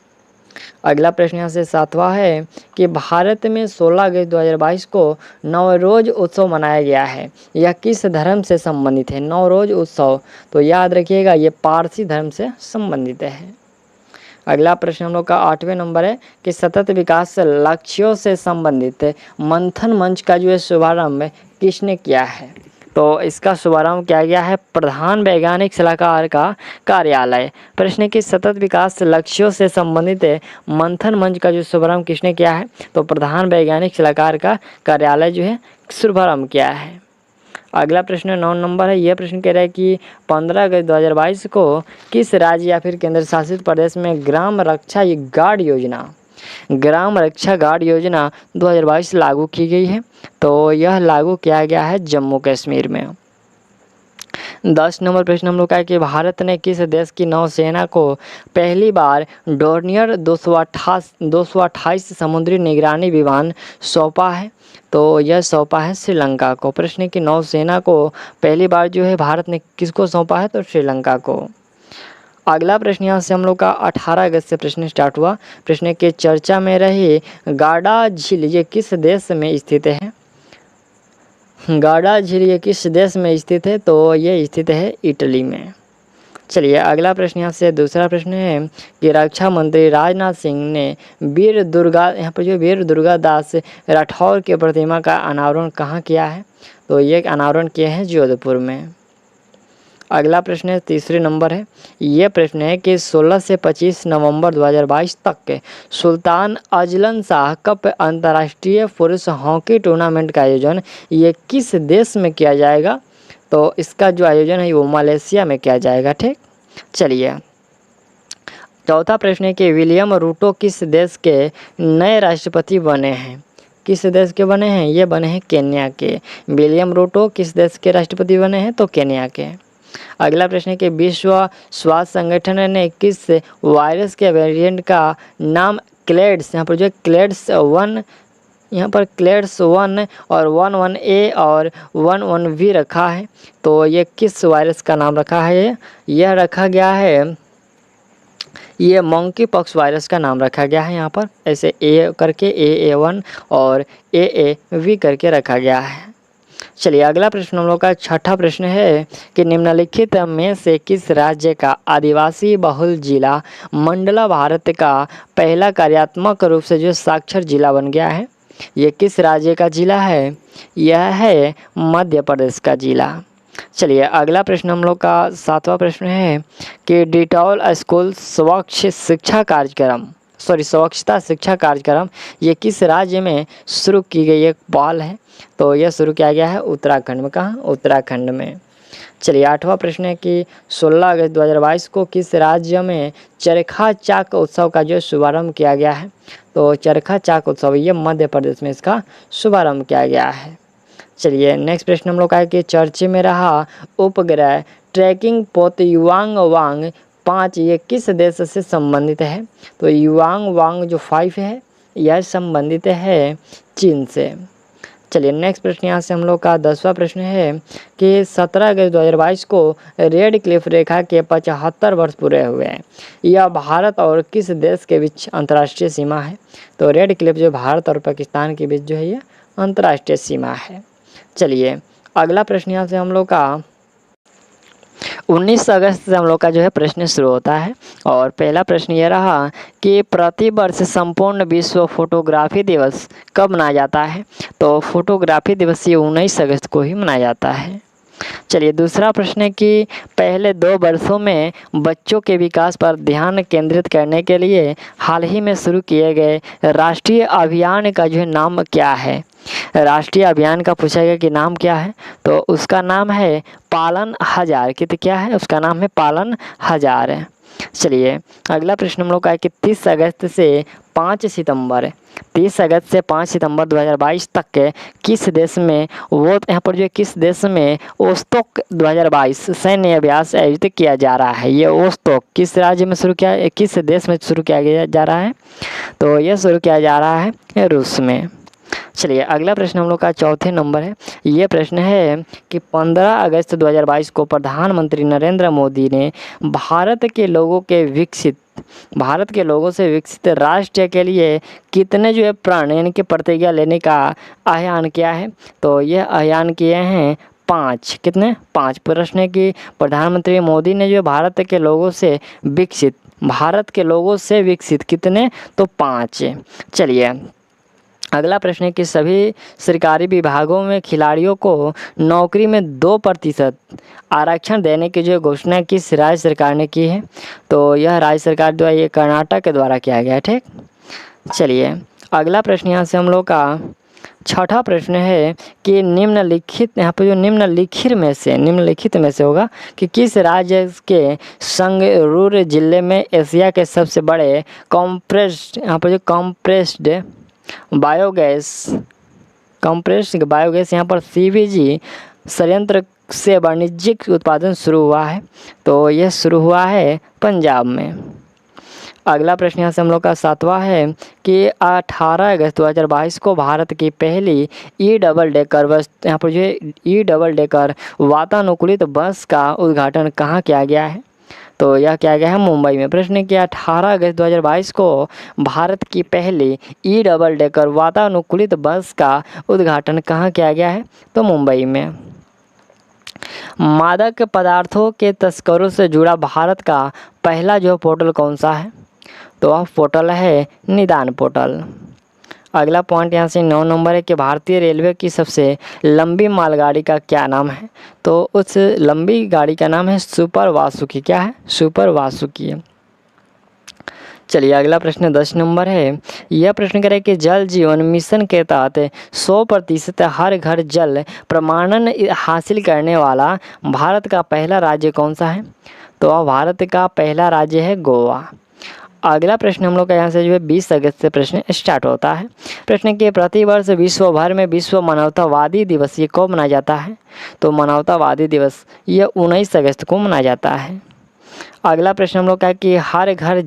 Speaker 1: अगला प्रश्न यहाँ से सातवां है कि भारत में 16 अगस्त 2022 को नवरोज उत्सव मनाया गया है, यह किस धर्म से संबंधित है? नवरोज उत्सव, तो याद रखिएगा ये पारसी धर्म से संबंधित है। अगला प्रश्न हम लोग का 8वें नंबर है कि सतत विकास लक्ष्यों से संबंधित मंथन मंच का जो है शुभारंभ किसने किया है? तो इसका शुभारंभ किया गया है प्रधान वैज्ञानिक सलाहकार का कार्यालय। प्रश्न की सतत विकास लक्ष्यों से संबंधित मंथन मंच का जो शुभारंभ किसने किया है? तो प्रधान वैज्ञानिक सलाहकार का कार्यालय जो है शुभारंभ किया है। अगला प्रश्न 9 नंबर है। यह प्रश्न कह रहा है कि 15 अगस्त 2022 को किस राज्य या फिर केंद्र शासित प्रदेश में ग्राम रक्षा गार्ड योजना 2022 लागू की गई है? तो यह लागू किया गया है जम्मू कश्मीर में। 10 नंबर प्रश्न हम लोग का है कि भारत ने किस देश की नौसेना को पहली बार डोर्नियर 228 समुद्री निगरानी विमान सौंपा है? तो यह सौंपा है श्रीलंका को। प्रश्न की नौसेना को पहली बार जो है भारत ने किसको सौंपा है? तो श्रीलंका को। अगला प्रश्न यहाँ से हम लोग का 18 अगस्त से प्रश्न स्टार्ट हुआ। प्रश्न के चर्चा में रही गार्डा झील ये किस देश में स्थित है? गार्डा झील ये किस देश में स्थित है? तो ये स्थित है इटली में। चलिए अगला प्रश्न यहाँ से दूसरा प्रश्न है कि रक्षा मंत्री राजनाथ सिंह ने वीर दुर्गा दास राठौर की प्रतिमा का अनावरण कहाँ किया है? तो ये अनावरण किए हैं जोधपुर में। अगला प्रश्न है तीसरे नंबर है। ये प्रश्न है कि 16 से 25 नवंबर 2022 तक सुल्तान अजलन शाह कप अंतर्राष्ट्रीय पुरुष हॉकी टूर्नामेंट का आयोजन ये किस देश में किया जाएगा? तो इसका जो आयोजन है वो मलेशिया में किया जाएगा। ठीक, चलिए चौथा प्रश्न है कि विलियम रूटो किस देश के नए राष्ट्रपति बने हैं? किस देश के बने हैं? ये बने हैं केन्या के। विलियम रूटो किस देश के राष्ट्रपति बने हैं? तो केन्या के। अगला प्रश्न है कि विश्व स्वास्थ्य संगठन ने किस वायरस के वेरिएंट का नाम क्लेड्स, यहाँ पर जो क्लेड्स 1 और 11A और 11V रखा है? तो ये किस वायरस का नाम रखा है? यह रखा गया है, ये मंकी पॉक्स वायरस का नाम रखा गया है। यहाँ पर ऐसे A करके AA1 और AAV करके रखा गया है। चलिए अगला प्रश्न हम लोग का छठा प्रश्न है कि निम्नलिखित में से किस राज्य का आदिवासी बहुल जिला मंडला भारत का पहला कार्यात्मक रूप से जो साक्षर जिला बन गया है? ये किस राज्य का जिला है? यह है मध्य प्रदेश का जिला। चलिए अगला प्रश्न हम लोग का सातवां प्रश्न है कि डिटॉल स्कूल स्वच्छता शिक्षा कार्यक्रम ये किस राज्य में शुरू की गई एक पहल है? तो यह शुरू किया गया है उत्तराखंड में। कहाँ? उत्तराखंड में। चलिए आठवां प्रश्न है कि 16 अगस्त 2022 को किस राज्य में चरखा चाक उत्सव का जो शुभारंभ किया गया है? तो चरखा चाक उत्सव ये मध्य प्रदेश में इसका शुभारंभ किया गया है। चलिए नेक्स्ट प्रश्न हम लोग का है कि चर्चे में रहा उपग्रह ट्रैकिंग पोत युआंग वांग 5 ये किस देश से संबंधित है? तो युआंग वांग जो 5 है यह संबंधित है चीन से। चलिए नेक्स्ट प्रश्न यहाँ से हम लोग का 10वां प्रश्न है कि 17 अगस्त 2022 को रेड क्लिफ रेखा के 75 वर्ष पूरे हुए हैं। यह भारत और किस देश के बीच अंतर्राष्ट्रीय सीमा है? तो रेड क्लिफ जो भारत और पाकिस्तान के बीच जो है ये अंतर्राष्ट्रीय सीमा है। चलिए अगला प्रश्न यहाँ से हम लोग का 19 अगस्त से हम लोग का जो है प्रश्न शुरू होता है और पहला प्रश्न ये रहा कि प्रति वर्ष संपूर्ण विश्व फोटोग्राफी दिवस कब मनाया जाता है? तो फोटोग्राफी दिवस ये 19 अगस्त को ही मनाया जाता है। चलिए दूसरा प्रश्न है कि पहले 2 वर्षों में बच्चों के विकास पर ध्यान केंद्रित करने के लिए हाल ही में शुरू किए गए राष्ट्रीय अभियान का जो है नाम क्या है? राष्ट्रीय अभियान का पूछा गया कि नाम क्या है, तो उसका नाम है पालन हजार। क्या है उसका नाम है? पालन हजार है। चलिए अगला प्रश्न हम लोग का है कि 30 अगस्त से 5 सितंबर 2022 तक के किस देश में यहाँ पर जो किस देश में ओस्तोक 2022 सैन्य अभ्यास आयोजित किया जा रहा है? ये ओस्तोक किस राज्य में शुरू किया, किस देश में शुरू किया जा रहा है? तो यह शुरू किया जा रहा है रूस में। चलिए अगला प्रश्न हम लोग का चौथे नंबर है। ये प्रश्न है कि 15 अगस्त 2022 को प्रधानमंत्री नरेंद्र मोदी ने भारत के लोगों से विकसित राष्ट्र के लिए कितने जो है प्रण यानी कि प्रतिज्ञा लेने का आह्वान किया है? तो यह आह्वान किए हैं 5। कितने? 5। प्रश्न है कि प्रधानमंत्री मोदी ने जो भारत के लोगों से विकसित कितने? तो 5। चलिए अगला प्रश्न है कि सभी सरकारी विभागों में खिलाड़ियों को नौकरी में 2% आरक्षण देने की जो घोषणा किस राज्य सरकार ने की है? तो यह राज्य सरकार द्वारा, ये कर्नाटक के द्वारा किया गया है। ठीक, चलिए अगला प्रश्न यहाँ से हम लोग का छठा प्रश्न है कि निम्नलिखित में से होगा कि किस राज्य के संगरूर जिले में एशिया के सबसे बड़े कंप्रेस्ड बायोगैस यहाँ पर CBG संयंत्र से वाणिज्यिक उत्पादन शुरू हुआ है? तो यह शुरू हुआ है पंजाब में। अगला प्रश्न यहाँ से हम लोग का 7वां है कि 18 अगस्त 2022 को भारत की पहली डबल डेकर वातानुकूलित बस का उद्घाटन कहाँ किया गया है? तो यह किया गया है मुंबई में। प्रश्न किया 18 अगस्त 2022 को भारत की पहली डबल डेकर वातानुकूलित बस का उद्घाटन कहाँ किया गया है? तो मुंबई में। मादक पदार्थों के तस्करों से जुड़ा भारत का पहला जो पोर्टल कौन सा है? तो वह पोर्टल है निदान पोर्टल। अगला पॉइंट यहाँ से 9 नंबर है कि भारतीय रेलवे की सबसे लंबी मालगाड़ी का क्या नाम है? तो उस लंबी गाड़ी का नाम है सुपर वासुकी। क्या है? सुपर वासुकी। चलिए अगला प्रश्न 10 नंबर है। यह प्रश्न करें कि जल जीवन मिशन के तहत 100% हर घर जल प्रमाणन हासिल करने वाला भारत का पहला राज्य कौन सा है? तो भारत का पहला राज्य है गोवा। अगला प्रश्न हम लोग का यहाँ से जो है 20 अगस्त से प्रश्न स्टार्ट होता है। प्रश्न के प्रतिवर्ष विश्व भर में विश्व मानवतावादी दिवस ये कब मनाया जाता है? तो मानवतावादी दिवस ये 19 अगस्त को मनाया जाता है। अगला प्रश्न हम लोग का है कि हर घर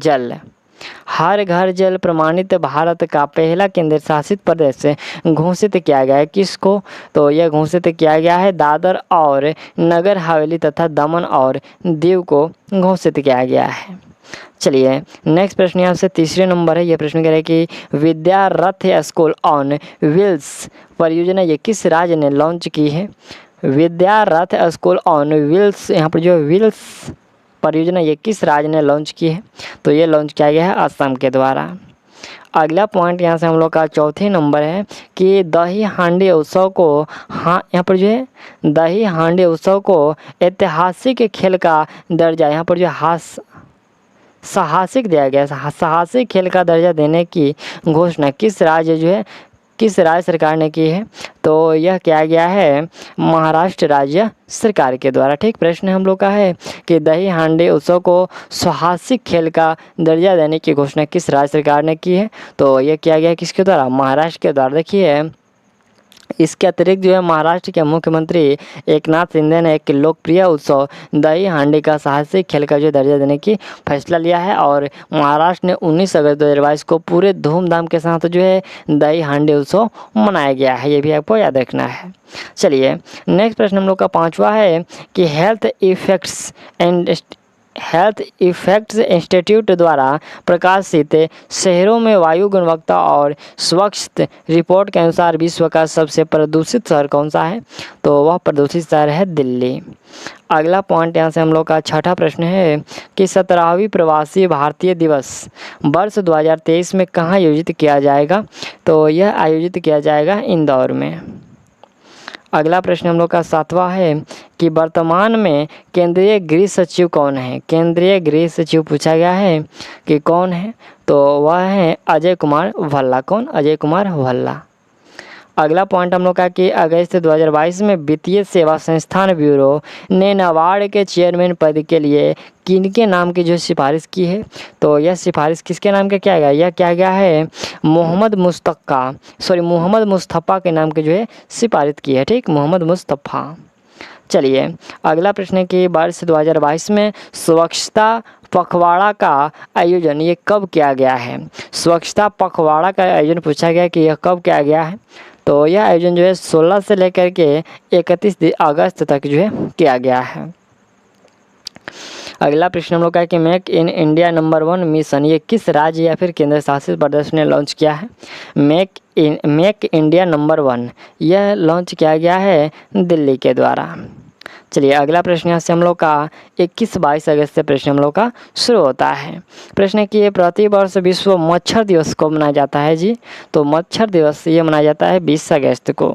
Speaker 1: जल प्रमाणित भारत का पहला केंद्र शासित प्रदेश घोषित किया गया है किसको? तो यह घोषित किया गया है दादर और नगर हवेली तथा दमन और दीव को घोषित किया गया है। चलिए नेक्स्ट प्रश्न यहाँ से तीसरे नंबर है। यह प्रश्न कह रहा है कि विद्यारथ स्कूल ऑन व्हील्स परियोजना ये किस राज्य ने लॉन्च की है? विद्यारथ स्कूल ऑन व्हील्स यहाँ पर जो व्हील्स परियोजना ये किस राज्य ने लॉन्च की है? तो ये लॉन्च किया गया है असम के द्वारा। अगला पॉइंट यहाँ से हम लोग का चौथे नंबर है कि दही हांडी उत्सव को यहाँ पर जो है दही हांडी उत्सव को ऐतिहासिक खेल का दर्जा यहाँ पर जो साहसिक दिया गया। साहसिक खेल का दर्जा देने की घोषणा किस राज्य सरकार ने की है? तो यह किया गया है महाराष्ट्र राज्य सरकार के द्वारा। ठीक, प्रश्न हम लोग का है कि दही हांडी उत्सव को साहसिक खेल का दर्जा देने की घोषणा किस राज्य सरकार ने की है? तो यह किया गया किसके द्वारा? महाराष्ट्र के द्वारा। देखिए इसके अतिरिक्त जो है महाराष्ट्र के मुख्यमंत्री एकनाथ शिंदे ने एक लोकप्रिय उत्सव दही हांडी का साहसिक खेल का जो दर्जा देने की फैसला लिया है और महाराष्ट्र ने 19 अगस्त 2022 को पूरे धूमधाम के साथ जो है दही हांडी उत्सव मनाया गया है। ये भी आपको याद रखना है। चलिए नेक्स्ट प्रश्न हम लोग का 5वां है कि हेल्थ इफेक्ट्स इंस्टीट्यूट द्वारा प्रकाशित शहरों में वायु गुणवत्ता और स्वच्छता रिपोर्ट के अनुसार विश्व का सबसे प्रदूषित शहर कौन सा है? तो वह प्रदूषित शहर है दिल्ली। अगला पॉइंट यहाँ से हम लोग का 6ठा प्रश्न है कि 17वीं प्रवासी भारतीय दिवस वर्ष 2023 में कहाँ आयोजित किया जाएगा? तो यह आयोजित किया जाएगा इंदौर में। अगला प्रश्न हम लोग का 7वां है कि वर्तमान में केंद्रीय गृह सचिव कौन है। केंद्रीय गृह सचिव पूछा गया है कि कौन है, तो वह है अजय कुमार भल्ला। कौन? अजय कुमार भल्ला। अगला पॉइंट हम लोग का कि अगस्त 2022 में वित्तीय सेवा संस्थान ब्यूरो ने नाबार्ड के चेयरमैन पद के लिए किनके नाम की जो सिफारिश की है, तो यह सिफारिश किसके नाम का किया गया? यह किया गया है मोहम्मद मुस्तफ़ा के नाम की जो है सिफारिश की है। ठीक, मोहम्मद मुस्तफ़ा। चलिए अगला प्रश्न है कि वर्ष 2022 में स्वच्छता पखवाड़ा का आयोजन ये कब किया गया है। स्वच्छता पखवाड़ा का आयोजन पूछा गया कि यह कब किया गया है, तो यह आयोजन जो है 16 से लेकर के 31 अगस्त तक जो है किया गया है। अगला प्रश्न हम लोग का है कि make in India number 1 mission ये किस राज्य या फिर केंद्र शासित प्रदेश ने लॉन्च किया है। मेक इंडिया नंबर 1 यह लॉन्च किया गया है दिल्ली के द्वारा। चलिए अगला प्रश्न यहाँ से हम लोग का 21-22 अगस्त से प्रश्न हम लोग का शुरू होता है। प्रश्न कि प्रति वर्ष विश्व मच्छर दिवस को मनाया जाता है जी, तो मच्छर दिवस ये मनाया जाता है 20 अगस्त को।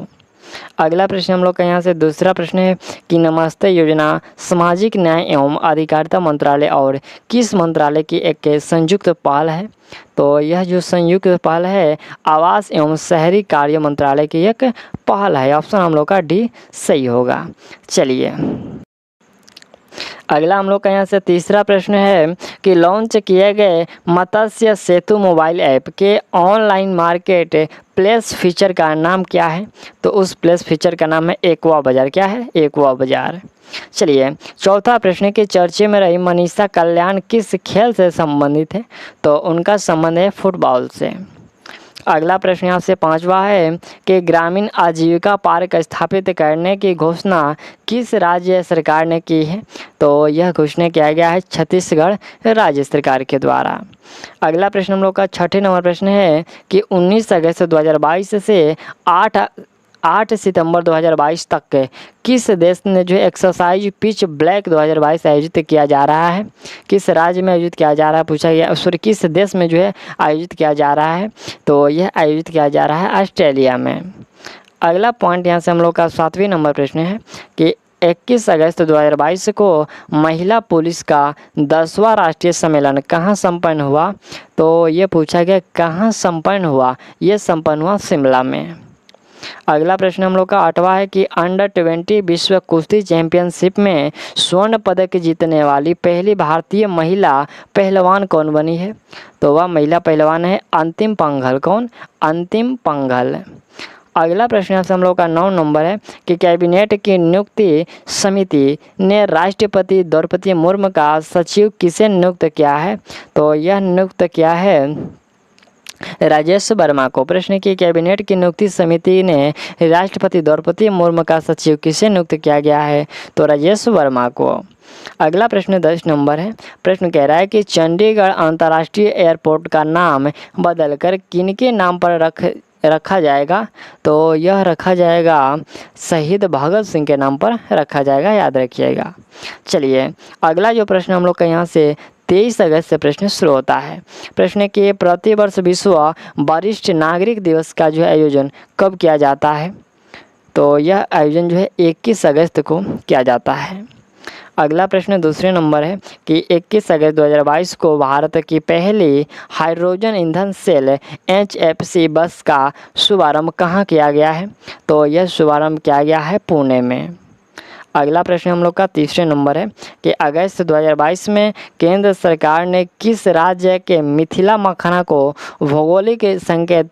Speaker 1: अगला प्रश्न हम लोग का यहाँ से दूसरा प्रश्न है कि नमस्ते योजना सामाजिक न्याय एवं अधिकारिता मंत्रालय और किस मंत्रालय की एक संयुक्त पहल है, तो यह जो संयुक्त पहल है आवास एवं शहरी कार्य मंत्रालय की एक पहल है। ऑप्शन हम लोग का डी सही होगा। चलिए अगला हम लोग का यहाँ से तीसरा प्रश्न है कि लॉन्च किए गए मत्स्य सेतु मोबाइल ऐप के ऑनलाइन मार्केट प्लेस फीचर का नाम क्या है, तो उस प्लेस फीचर का नाम है एक्वा बाजार। क्या है? एक्वा बाजार। चलिए चौथा प्रश्न के चर्चे में रही मनीषा कल्याण किस खेल से संबंधित है, तो उनका संबंध है फुटबॉल से। अगला प्रश्न यहाँ से 5वां है कि ग्रामीण आजीविका पार्क स्थापित करने की घोषणा किस राज्य सरकार ने की है, तो यह घोषणा किया गया है छत्तीसगढ़ राज्य सरकार के द्वारा। अगला प्रश्न हम लोग का 6ठे नंबर प्रश्न है कि 19 अगस्त 2022 से 8 सितंबर 2022 तक किस देश ने जो एक्सरसाइज पिच ब्लैक 2022 आयोजित किया जा रहा है, किस राज्य में आयोजित किया जा रहा है पूछा गया, सॉरी किस देश में जो है आयोजित किया जा रहा है, तो यह आयोजित किया जा रहा है ऑस्ट्रेलिया में। अगला पॉइंट यहाँ से हम लोग का 7वें नंबर प्रश्न है कि 21 अगस्त 2022 को महिला पुलिस का 10वां राष्ट्रीय सम्मेलन कहाँ संपन्न हुआ, तो ये पूछा गया कहाँ संपन्न हुआ, ये संपन्न हुआ शिमला में। अगला प्रश्न हम लोग का 8वां है कि अंडर 20 विश्व कुश्ती चैंपियनशिप में स्वर्ण पदक जीतने वाली पहली भारतीय महिला पहलवान कौन बनी है, तो वह महिला पहलवान है अंतिम पंघल। कौन? अंतिम पंघल। अगला प्रश्न हम लोग का 9 नंबर है कि कैबिनेट की नियुक्ति समिति ने राष्ट्रपति द्रौपदी मुर्मू का सचिव किसे नियुक्त किया है, तो यह नियुक्त किया है राजेश वर्मा को। प्रश्न की कैबिनेट की नियुक्ति समिति ने राष्ट्रपति द्रौपदी मुर्मू का सचिव किसे नियुक्त किया गया है, तो राजेश वर्मा को। अगला प्रश्न 10 नंबर है। प्रश्न कह रहा है कि चंडीगढ़ अंतर्राष्ट्रीय एयरपोर्ट का नाम बदलकर किनके नाम पर रखा जाएगा, तो यह रखा जाएगा शहीद भगत सिंह के नाम पर रखा जाएगा, याद रखिएगा। चलिए अगला जो प्रश्न हम लोग का यहाँ से 23 अगस्त से प्रश्न शुरू होता है। प्रश्न कि प्रतिवर्ष विश्व वरिष्ठ नागरिक दिवस का जो आयोजन कब किया जाता है, तो यह आयोजन जो है 21 अगस्त को किया जाता है। अगला प्रश्न दूसरे नंबर है कि 21 अगस्त 2022 को भारत की पहली हाइड्रोजन ईंधन सेल HFC बस का शुभारंभ कहाँ किया गया है, तो यह शुभारंभ किया गया है पुणे में। अगला प्रश्न हम लोग का तीसरे नंबर है कि अगस्त 2022 में केंद्र सरकार ने किस राज्य के मिथिला मखाना को भौगोलिक संकेत,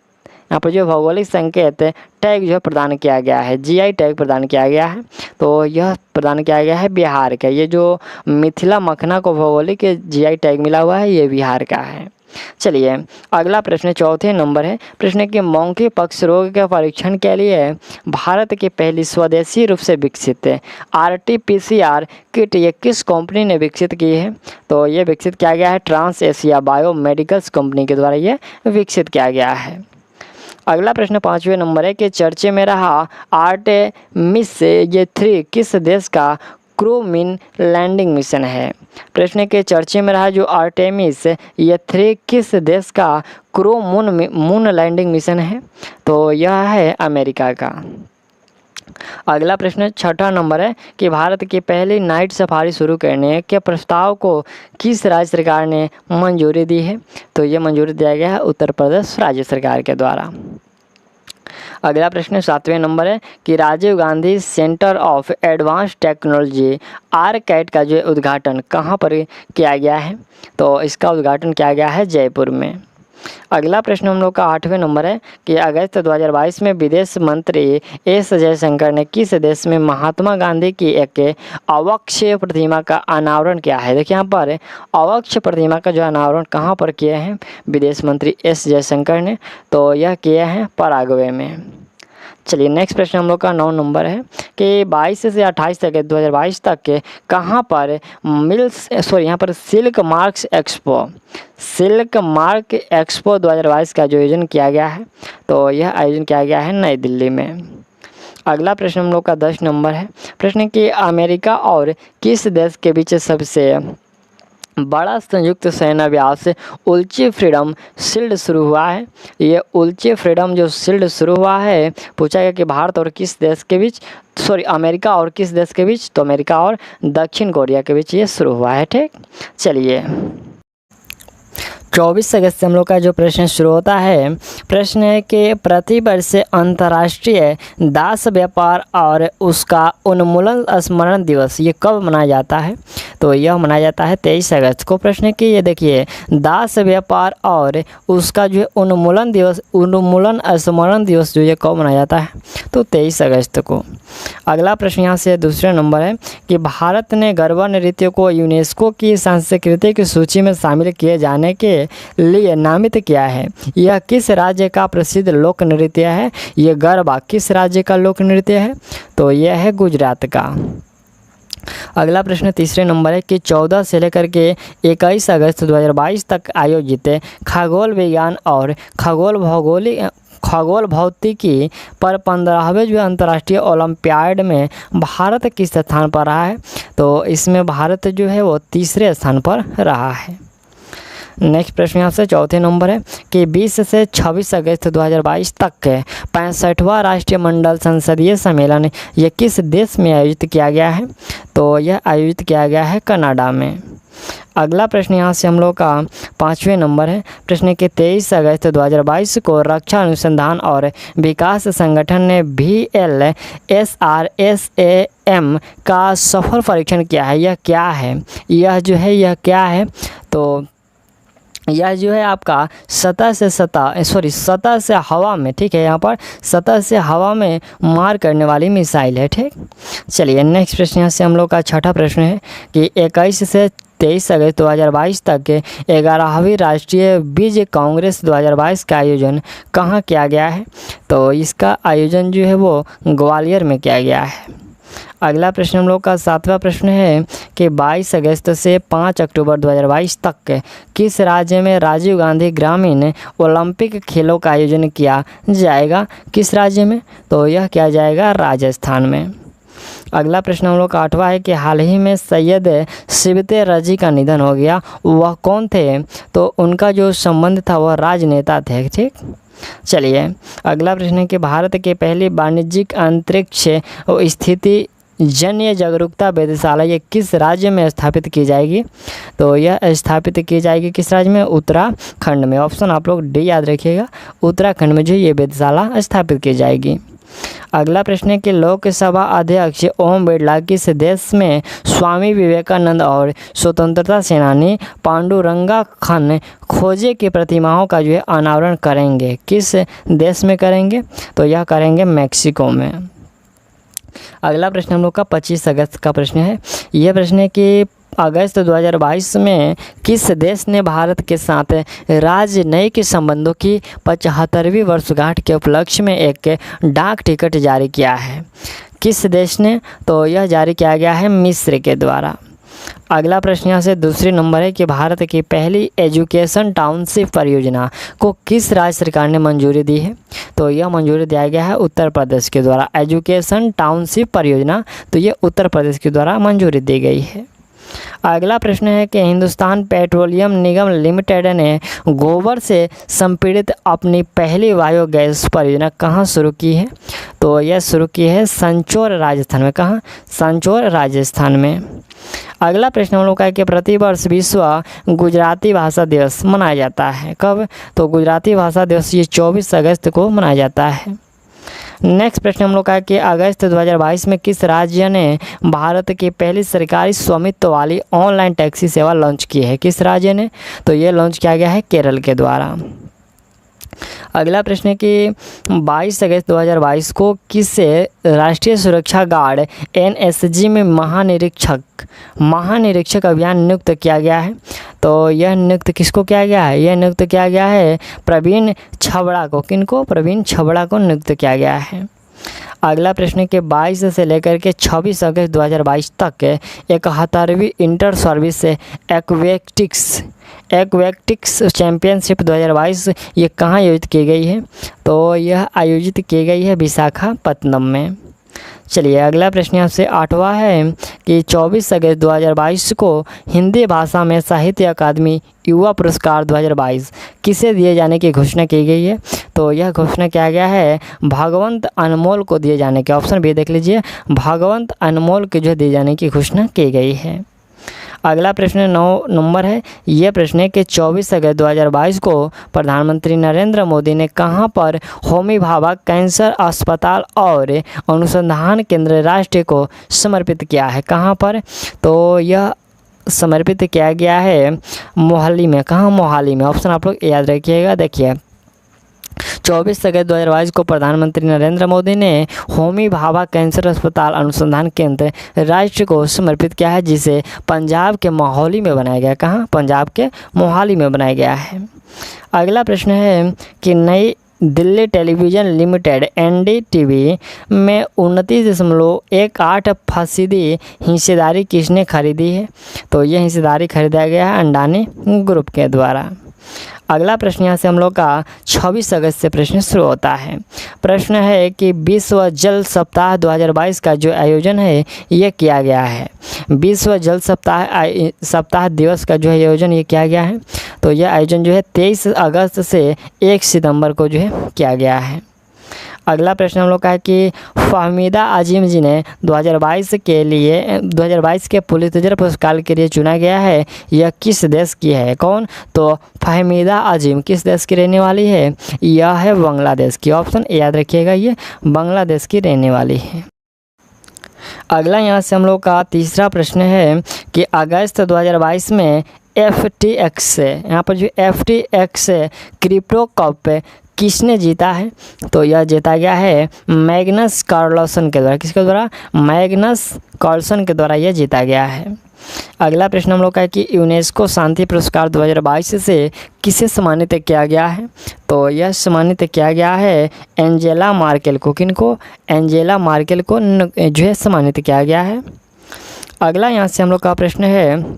Speaker 1: यहाँ पर जो भौगोलिक संकेत टैग जो है प्रदान किया गया है, GI टैग प्रदान किया गया है, तो यह प्रदान किया गया है बिहार का। ये जो मिथिला मखाना को भौगोलिक GI टैग मिला हुआ है ये बिहार का है। चलिए अगला प्रश्न चौथे नंबर है। प्रश्न कि मौखिक पक्ष रोग के परीक्षण के लिए भारत की पहली स्वदेशी रूप से विकसित RT-PCR किट ये किस कंपनी ने विकसित की है, तो ये विकसित किया गया है ट्रांस एशिया बायोमेडिकल्स कंपनी के द्वारा ये विकसित किया गया है। अगला प्रश्न 5वें नंबर है कि चर्चे में रहा आर्टेमिस ये 3 किस देश का क्रू मून लैंडिंग मिशन है। प्रश्न के चर्चे में रहा जो आर्टेमिस ये 3 किस देश का क्रू मून लैंडिंग मिशन है, तो यह है अमेरिका का। अगला प्रश्न छठा नंबर है कि भारत की पहली नाइट सफारी शुरू करने के प्रस्ताव को किस राज्य सरकार ने मंजूरी दी है? तो ये मंजूरी दिया गया है उत्तर प्रदेश राज्य सरकार के द्वारा। अगला प्रश्न सातवें नंबर है कि Rajiv Gandhi Centre of Advance Technology आरकैट का जो उद्घाटन कहाँ पर किया गया है? तो इसका उद्घाटन किया गया है जयपुर में। अगला प्रश्न हम लोग का आठवें नंबर है कि अगस्त 2022 में विदेश मंत्री एस जयशंकर ने किस देश में महात्मा गांधी की एक अवक्षय प्रतिमा का अनावरण किया है? देखिए यहाँ पर अवक्षय प्रतिमा का जो अनावरण कहाँ पर किए हैं विदेश मंत्री एस जयशंकर ने? तो यह किए हैं पराग्वे में। चलिए नेक्स्ट प्रश्न हम लोग का 9 नंबर है कि 22 से 28 तक 2022 तक के कहाँ पर यहाँ पर सिल्क मार्क एक्सपो 2022 का जो आयोजन किया गया है? तो यह आयोजन किया गया है नई दिल्ली में। अगला प्रश्न हम लोग का 10 नंबर है। प्रश्न कि अमेरिका और किस देश के बीच सबसे बड़ा संयुक्त सैन्य अभ्यास उल्ची फ्रीडम शील्ड शुरू हुआ है? ये उल्ची फ्रीडम जो शील्ड शुरू हुआ है पूछा गया कि भारत और किस देश के बीच, अमेरिका और किस देश के बीच? तो अमेरिका और दक्षिण कोरिया के बीच ये शुरू हुआ है। ठीक, चलिए 24 अगस्त से हम लोग का जो प्रश्न शुरू होता है, प्रश्न है कि प्रतिवर्ष अंतर्राष्ट्रीय दास व्यापार और उसका उन्मूलन स्मरण दिवस ये कब मनाया जाता है? तो यह मनाया जाता है 23 अगस्त को। प्रश्न है कि ये देखिए दास व्यापार और उसका जो उन्मूलन स्मरण दिवस जो ये कब मनाया जाता है? तो 23 अगस्त को। अगला प्रश्न यहाँ से दूसरे नंबर है कि भारत ने गरबा नृत्य को यूनेस्को की सांस्कृतिक सूची में शामिल किए जाने के लिए नामित किया है? यह किस राज्य का प्रसिद्ध लोक नृत्य है? ये गरबा किस राज्य का लोक नृत्य है? तो यह है गुजरात का। अगला प्रश्न तीसरे नंबर है कि 14 से लेकर के 21 अगस्त 2022 तक आयोजित खगोल विज्ञान और खगोल भौतिकी पर 15वें जो अंतर्राष्ट्रीय ओलंपियाड में भारत किस स्थान पर रहा है? तो इसमें भारत जो है वो तीसरे स्थान पर रहा है। नेक्स्ट प्रश्न यहाँ से चौथे नंबर है कि 20 से 26 अगस्त 2022 तक 65वां राष्ट्रीय मंडल संसदीय सम्मेलन ये किस देश में आयोजित किया गया है? तो यह आयोजित किया गया है कनाडा में। अगला प्रश्न यहाँ से हम लोग का 5वें नंबर है। प्रश्न के 23 अगस्त 2022 को रक्षा अनुसंधान और विकास संगठन ने VLSRSAM का सफल परीक्षण किया है। यह क्या है? यह क्या है? तो यह जो है आपका सतह से हवा में, ठीक है, यहाँ पर सतह से हवा में मार करने वाली मिसाइल है। ठीक, चलिए नेक्स्ट प्रश्न यहाँ से हम लोग का छठा प्रश्न है कि 21 से 23 अगस्त 2022 तक 11वीं राष्ट्रीय बीज कांग्रेस 2022 का आयोजन कहाँ किया गया है? तो इसका आयोजन जो है वो ग्वालियर में किया गया है। अगला प्रश्न हम लोग का 7वां प्रश्न है कि 22 अगस्त से 5 अक्टूबर 2022 तक किस राज्य में राजीव गांधी ग्रामीण ओलंपिक खेलों का आयोजन किया जाएगा? किस राज्य में? तो यह किया जाएगा राजस्थान में। अगला प्रश्न हम लोग का 8वां है कि हाल ही में सैयद सिबते रजी का निधन हो गया, वह कौन थे? तो उनका जो संबंध था वह राजनेता थे। ठीक, चलिए अगला प्रश्न है कि भारत के पहली वाणिज्यिक अंतरिक्ष स्थिति जन्य जागरूकता वेधशाला ये किस राज्य में स्थापित की जाएगी? तो यह स्थापित की जाएगी किस राज्य में? उत्तराखंड में। ऑप्शन आप लोग डी याद रखिएगा, उत्तराखंड में जो ये वेधशाला स्थापित की जाएगी। अगला प्रश्न है कि लोकसभा अध्यक्ष ओम बिरला किस देश में स्वामी विवेकानंद और स्वतंत्रता सेनानी पांडुरंगा खोजे की प्रतिमाओं का जो है अनावरण करेंगे? किस देश में करेंगे? तो यह करेंगे मैक्सिको में। अगला प्रश्न हम लोग का 25 अगस्त का प्रश्न है। यह प्रश्न है कि अगस्त 2022 में किस देश ने भारत के साथ राजनयिक संबंधों की 75वीं वर्षगांठ के उपलक्ष्य में एक डाक टिकट जारी किया है? किस देश ने? तो यह जारी किया गया है मिस्र के द्वारा। अगला प्रश्न यहाँ से दूसरे नंबर है कि भारत की पहली एजुकेशन टाउनशिप परियोजना को किस राज्य सरकार ने मंजूरी दी है? तो यह मंजूरी दिया गया है उत्तर प्रदेश के द्वारा। एजुकेशन टाउनशिप परियोजना तो ये उत्तर प्रदेश के द्वारा मंजूरी दी गई है। अगला प्रश्न है कि हिंदुस्तान पेट्रोलियम निगम लिमिटेड ने गोबर से संपीड़ित अपनी पहली बायोगैस परियोजना कहाँ शुरू की है? तो यह शुरू की है संचोर राजस्थान में। कहाँ? संचोर राजस्थान में। अगला प्रश्न हम लोग का है कि प्रतिवर्ष विश्व गुजराती भाषा दिवस मनाया जाता है। कब? तो गुजराती भाषा दिवस ये 24 अगस्त को मनाया जाता है। नेक्स्ट प्रश्न हम लोग का है कि अगस्त 2022 में किस राज्य ने भारत की पहली सरकारी स्वामित्व वाली ऑनलाइन टैक्सी सेवा लॉन्च की है? किस राज्य ने? तो ये लॉन्च किया गया है केरल के द्वारा। अगला प्रश्न है कि 22 अगस्त 2022 को किस राष्ट्रीय सुरक्षा गार्ड NSG में महानिरीक्षक अभियान नियुक्त किया गया है? तो यह नियुक्त किसको किया गया है? यह नियुक्त किया गया है प्रवीण छबड़ा को। किनको? प्रवीण छबड़ा को नियुक्त किया गया है। अगला प्रश्न है कि 22 से लेकर के 26 अगस्त 2022 तक 71वीं इंटर सर्विस एक्वेटिक्स चैम्पियनशिप 2022 ये कहाँ आयोजित की गई है? तो यह आयोजित की गई है विशाखापत्तनम में। चलिए अगला प्रश्न आपसे 8वां है कि 24 अगस्त 2022 को हिंदी भाषा में साहित्य अकादमी युवा पुरस्कार 2022 किसे दिए जाने की घोषणा की गई है? तो यह घोषणा किया गया है भागवंत अनमोल को दिए जाने के। ऑप्शन बी देख लीजिए, भागवंत अनमोल के जो दिए जाने की घोषणा की गई है। अगला प्रश्न 9 नंबर है। यह प्रश्न है कि 24 अगस्त 2022 को प्रधानमंत्री नरेंद्र मोदी ने कहां पर होमी भाभा कैंसर अस्पताल और अनुसंधान केंद्र राष्ट्र को समर्पित किया है? कहां पर? तो यह समर्पित किया गया है मोहाली में। कहाँ? मोहाली में। ऑप्शन आप लोग याद रखिएगा। देखिए 24 अगस्त 2022 को प्रधानमंत्री नरेंद्र मोदी ने होमी भाभा कैंसर अस्पताल अनुसंधान केंद्र राष्ट्र को समर्पित किया है, जिसे पंजाब के मोहाली में बनाया गया। कहाँ? पंजाब के मोहाली में बनाया गया है। अगला प्रश्न है कि नई दिल्ली टेलीविज़न लिमिटेड NDTV में 29.18% हिस्सेदारी किसने खरीदी है? तो यह हिस्सेदारी खरीदा गया है अंडानी ग्रुप के द्वारा। अगला प्रश्न यहाँ से हम लोग का 26 अगस्त से प्रश्न शुरू होता है। प्रश्न है कि विश्व जल सप्ताह 2022 का जो आयोजन है ये किया गया है। विश्व जल सप्ताह दिवस का जो आयोजन ये किया गया है। तो यह आयोजन जो है 23 अगस्त से 1 सितंबर को जो है किया गया है। अगला प्रश्न हम लोग का है कि फ़हमीदा अजीम जी ने 2022 के पुलित्ज़र पुरस्कार के लिए चुना गया है। यह किस देश की है? कौन? तो फ़हमीदा अजीम किस देश की रहने वाली है? यह है बांग्लादेश की। ऑप्शन याद रखिएगा, ये बांग्लादेश की रहने वाली है। अगला यहाँ से हम लोग का तीसरा प्रश्न है कि अगस्त 2022 में FTX से यहाँ पर जो FTX क्रिप्टो कप किसने जीता है? तो यह जीता गया है मैग्नस कार्लसन के द्वारा। किसके द्वारा? मैग्नस कार्लसन के द्वारा यह जीता गया है। अगला प्रश्न हम लोग का है कि यूनेस्को शांति पुरस्कार 2022 से किसे सम्मानित किया गया है? तो यह सम्मानित किया गया है एंजेला मार्केल को। किनको? एंजेला मार्केल को जो है सम्मानित किया गया है। अगला यहाँ से हम लोग का प्रश्न है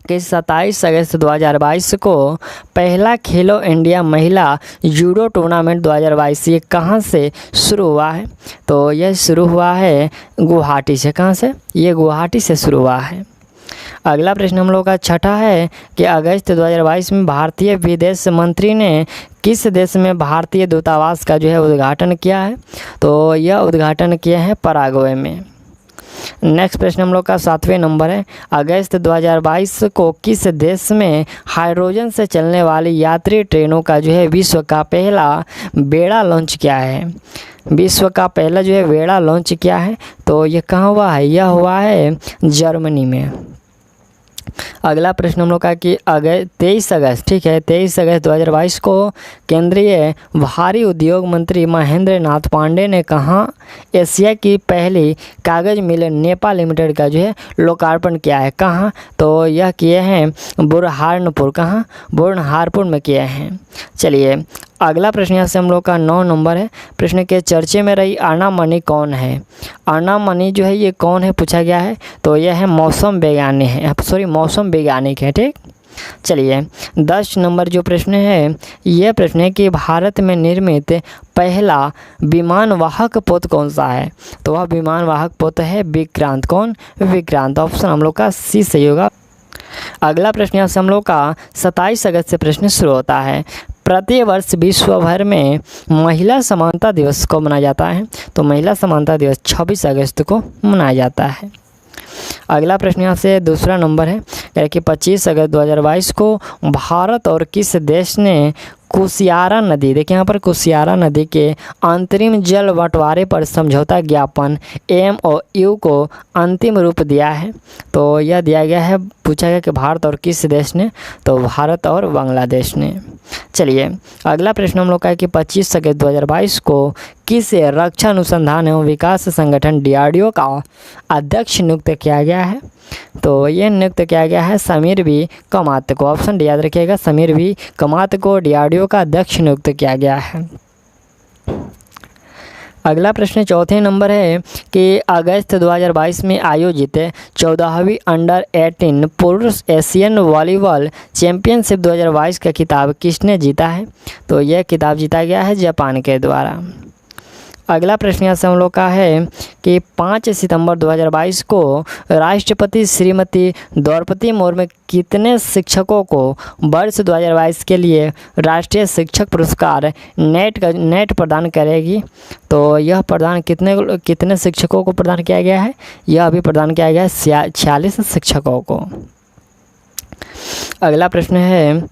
Speaker 1: कि 27 अगस्त 2022 को पहला खेलो इंडिया महिला जूडो टूर्नामेंट 2022 ये कहाँ से शुरू हुआ है? तो यह शुरू हुआ है गुवाहाटी से। कहाँ से? ये गुवाहाटी से शुरू हुआ है। अगला प्रश्न हम लोग का छठा है कि अगस्त 2022 में भारतीय विदेश मंत्री ने किस देश में भारतीय दूतावास का जो है उद्घाटन किया है? तो यह उद्घाटन किया है पराग्वे में। नेक्स्ट प्रश्न हम लोग का 7वें नंबर है। अगस्त 2022 को किस देश में हाइड्रोजन से चलने वाली यात्री ट्रेनों का जो है विश्व का पहला बेड़ा लॉन्च किया है? विश्व का पहला जो है बेड़ा लॉन्च किया है। तो ये कहाँ हुआ है? यह हुआ है जर्मनी में। अगला प्रश्न हम लोग का कि 23 अगस्त, ठीक है, 23 अगस्त 2022 को केंद्रीय भारी उद्योग मंत्री महेंद्र नाथ पांडे ने कहाँ एशिया की पहली कागज़ मिल नेपा लिमिटेड का जो है लोकार्पण किया है? कहाँ? तो यह किए हैं बुरहानपुर। कहाँ? बुरहानपुर में किए हैं। चलिए अगला प्रश्न यहाँ से हम लोग का 9 नंबर है। प्रश्न के चर्चे में रही अन्ना मनी कौन है? अन्ना मनी जो है ये कौन है पूछा गया है। तो यह है मौसम वैज्ञानिक है, मौसम वैज्ञानिक है। ठीक, चलिए 10 नंबर जो प्रश्न है, यह प्रश्न है कि भारत में निर्मित पहला विमानवाहक पोत कौन सा है? तो वह विमानवाहक पोत है विक्रांत। कौन? विक्रांत। ऑप्शन हम लोग का सी सही होगा। अगला प्रश्न यहाँ से हम लोग का 27 अगस्त से प्रश्न शुरू होता है। प्रति वर्ष विश्व भर में महिला समानता दिवस को मनाया जाता है? तो महिला समानता दिवस 26 अगस्त को मनाया जाता है। अगला प्रश्न यहाँ से दूसरा नंबर है कि 25 अगस्त 2022 को भारत और किस देश ने कुशियारा नदी, देखिए यहाँ पर कुशियारा नदी के अंतरिम जल बंटवारे पर समझौता ज्ञापन MOU को अंतिम रूप दिया है? तो यह दिया गया है, पूछा गया कि भारत और किस देश ने? तो भारत और बांग्लादेश ने। चलिए अगला प्रश्न हम लोग का है कि 25 अगस्त 2022 को किस रक्षा अनुसंधान एवं विकास संगठन DRDO का अध्यक्ष नियुक्त किया गया है? तो ये नियुक्त किया गया है समीर वी कमात को। ऑप्शन डी याद रखिएगा, समीर वी कमात को DRDO का अध्यक्ष नियुक्त किया गया है। अगला प्रश्न चौथे नंबर है कि अगस्त 2022 में आयोजित 14वीं अंडर 18 पुरुष एशियन वॉलीबॉल चैंपियनशिप 2022 का खिताब किसने जीता है? तो यह खिताब जीता गया है जापान के द्वारा। अगला प्रश्न यहाँ से हम लोग का है कि 5 सितंबर 2022 को राष्ट्रपति श्रीमती द्रौपदी मुर्मू कितने शिक्षकों को वर्ष 2022 के लिए राष्ट्रीय शिक्षक पुरस्कार नेट प्रदान करेगी? तो यह प्रदान कितने शिक्षकों को प्रदान किया गया है? यह अभी प्रदान किया गया है 46 शिक्षकों को। अगला प्रश्न है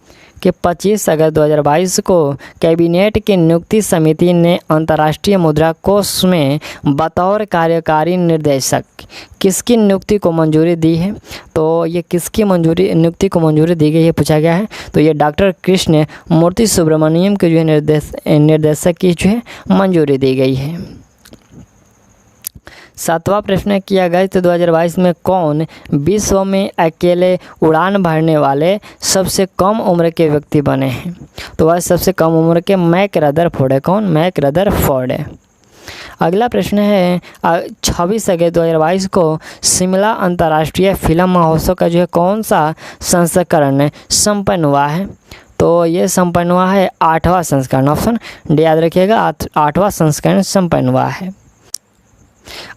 Speaker 1: कि 25 अगस्त 2022 को कैबिनेट की नियुक्ति समिति ने अंतर्राष्ट्रीय मुद्रा कोष में बतौर कार्यकारी निर्देशक किसकी नियुक्ति को मंजूरी दी है? तो ये किसकी नियुक्ति को मंजूरी दी गई है पूछा गया है। तो ये डॉक्टर कृष्ण मूर्ति सुब्रमण्यम के जो है निर्देशक की जो है मंजूरी दी गई है। 7वां प्रश्न है कि अगस्त 2022 में कौन विश्व में अकेले उड़ान भरने वाले सबसे कम उम्र के व्यक्ति बने हैं? तो वह सबसे कम उम्र के मैक रदरफोर्ड है। कौन? मैक रदरफोर्ड है। अगला प्रश्न है 26 अगस्त 2022 को शिमला अंतर्राष्ट्रीय फिल्म महोत्सव का जो है कौन सा संस्करण संपन्न हुआ है? तो ये संपन्न हुआ है 8वां संस्करण। ऑप्शन डी याद रखिएगा, 8वां संस्करण संपन्न हुआ है।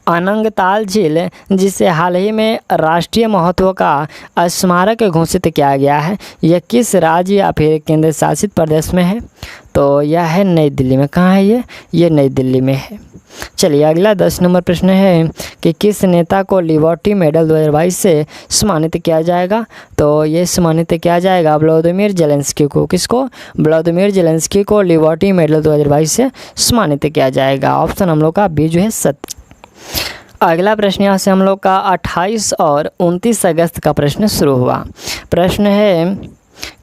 Speaker 1: अनंगताल झील जिसे हाल ही में राष्ट्रीय महत्व का स्मारक घोषित किया गया है, यह किस राज्य या फिर केंद्र शासित प्रदेश में है? तो यह है नई दिल्ली में। कहाँ है ये नई दिल्ली में है। चलिए अगला 10 नंबर प्रश्न है कि किस नेता को लिबर्टी मेडल 2022 से सम्मानित किया जाएगा? तो ये सम्मानित किया जाएगा व्लादिमीर जेलेंस्की को। किसको? व्लादिमीर जेलेंस्की को लिबर्टी मेडल 2022 से सम्मानित किया जाएगा। ऑप्शन हम लोग का बी जो है सत्य। अगला प्रश्न यहाँ से हम लोग का 28 और 29 अगस्त का प्रश्न शुरू हुआ। प्रश्न है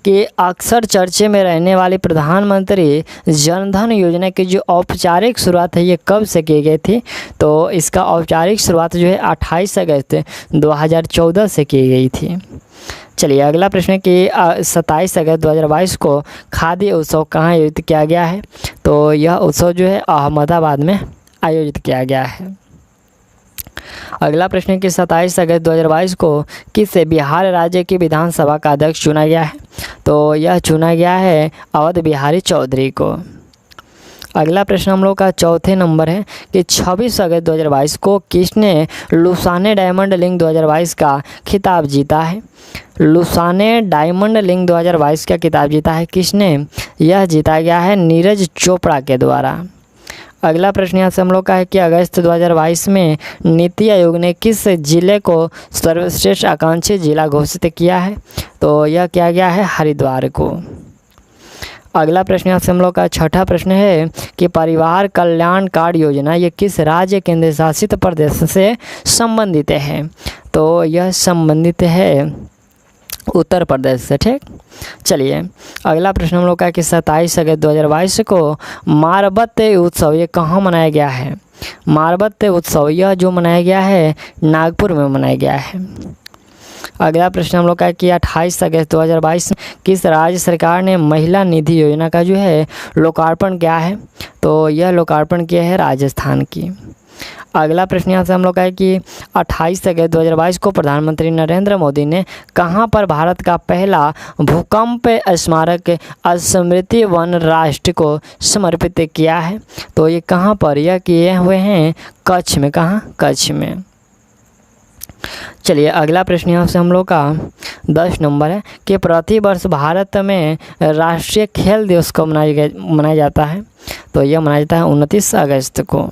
Speaker 1: कि अक्सर चर्चे में रहने वाली प्रधानमंत्री जनधन योजना की जो औपचारिक शुरुआत है ये कब से की गई थी? तो इसका औपचारिक शुरुआत जो है 28 अगस्त 2014 से की गई थी। चलिए अगला प्रश्न है कि 27 अगस्त 2022 को खादी उत्सव कहाँ आयोजित किया गया है? तो यह उत्सव जो है अहमदाबाद में आयोजित किया गया है। अगला प्रश्न है कि 27 अगस्त 2022 को किस बिहार राज्य की विधानसभा का अध्यक्ष चुना गया है? तो यह चुना गया है अवध बिहारी चौधरी को। अगला प्रश्न हम लोग का चौथे नंबर है कि 26 अगस्त 2022 को किसने लुसाने डायमंड लीग 2022 का खिताब जीता है? लुसाने डायमंड लीग 2022 का खिताब जीता है किसने? यह जीता गया है नीरज चोपड़ा के द्वारा। अगला प्रश्न यहाँ से हम लोग का है कि अगस्त 2022 में नीति आयोग ने किस जिले को सर्वश्रेष्ठ आकांक्षी जिला घोषित किया है? तो यह किया गया है हरिद्वार को। अगला प्रश्न यहाँ से हम लोग का छठा प्रश्न है कि परिवार कल्याण कार्ड योजना ये किस राज्य केंद्र शासित प्रदेश से संबंधित है? तो यह संबंधित है उत्तर प्रदेश से। ठीक, चलिए अगला प्रश्न हम लोग का है कि 27 अगस्त 2022 को मारबत उत्सव ये कहाँ मनाया गया है? मारबत उत्सव यह जो मनाया गया है नागपुर में मनाया गया है। अगला प्रश्न हम लोग का है कि 28 अगस्त 2022 किस राज्य सरकार ने महिला निधि योजना का जो है लोकार्पण किया है? तो यह लोकार्पण किया है राजस्थान की। अगला प्रश्न यहाँ से हम लोग का है कि 28 अगस्त 2022 को प्रधानमंत्री नरेंद्र मोदी ने कहाँ पर भारत का पहला भूकंप स्मारक स्मृति वन राष्ट्र को समर्पित किया है? तो ये कहाँ पर यह किए हुए हैं? कच्छ में। कहाँ? कच्छ में। चलिए अगला प्रश्न यहाँ से हम लोग का 10 नंबर है कि प्रति वर्ष भारत में राष्ट्रीय खेल दिवस कब मनाया जाता है? तो यह मनाया जाता है 29 अगस्त को।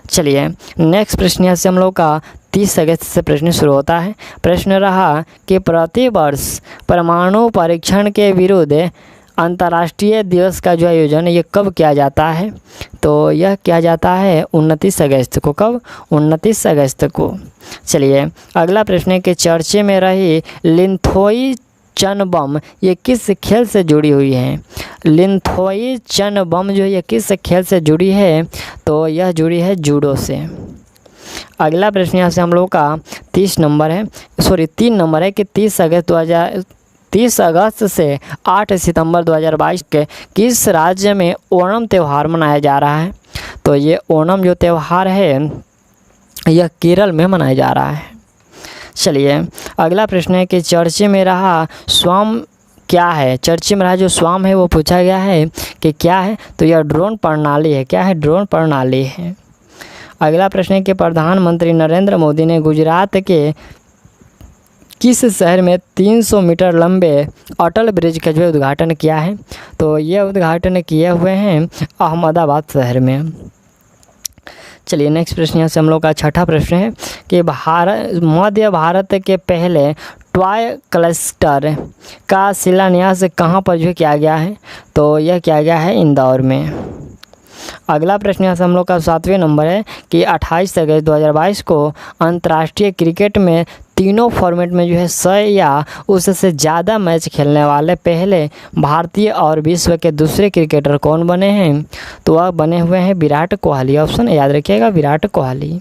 Speaker 1: चलिए नेक्स्ट प्रश्न यहाँ से हम लोग का 30 अगस्त से प्रश्न शुरू होता है। प्रश्न रहा कि प्रति वर्ष परमाणु परीक्षण के विरुद्ध अंतर्राष्ट्रीय दिवस का जो आयोजन ये कब किया जाता है? तो यह किया जाता है 29 अगस्त को। कब? 29 अगस्त को। चलिए अगला प्रश्न है कि चर्चे में रही लिंथोई चन बम ये किस खेल से जुड़ी हुई है? लिंथोई चन बम जो ये किस खेल से जुड़ी है? तो यह जुड़ी है जूडो से। अगला प्रश्न यहाँ से हम लोग का 3 नंबर है कि 30 अगस्त से 8 सितंबर 2022 के किस राज्य में ओणम त्यौहार मनाया जा रहा है? तो ये ओणम जो त्यौहार है यह केरल में मनाया जा रहा है। चलिए अगला प्रश्न है कि चर्चे में रहा स्वाम क्या है? चर्चे में रहा जो स्वाम है वो पूछा गया है कि क्या है? तो यह ड्रोन प्रणाली है। क्या है? ड्रोन प्रणाली है। अगला प्रश्न है कि प्रधानमंत्री नरेंद्र मोदी ने गुजरात के किस शहर में 300 मीटर लंबे अटल ब्रिज का जो उद्घाटन किया है? तो यह उद्घाटन किए हुए हैं अहमदाबाद शहर में। चलिए नेक्स्ट प्रश्न यहाँ से हम लोग का 6ठा प्रश्न है कि मध्य भारत के पहले टॉय क्लस्टर का शिलान्यास कहाँ पर जो किया गया है? तो यह किया गया है इंदौर में। अगला प्रश्न यहाँ से हम लोग का 7वें नंबर है कि 28 अगस्त 2022 को अंतर्राष्ट्रीय क्रिकेट में तीनों फॉर्मेट में जो है 100 या उससे ज़्यादा मैच खेलने वाले पहले भारतीय और विश्व के दूसरे क्रिकेटर कौन बने हैं? तो वह बने हुए हैं विराट कोहली। ऑप्शन याद रखिएगा, विराट कोहली।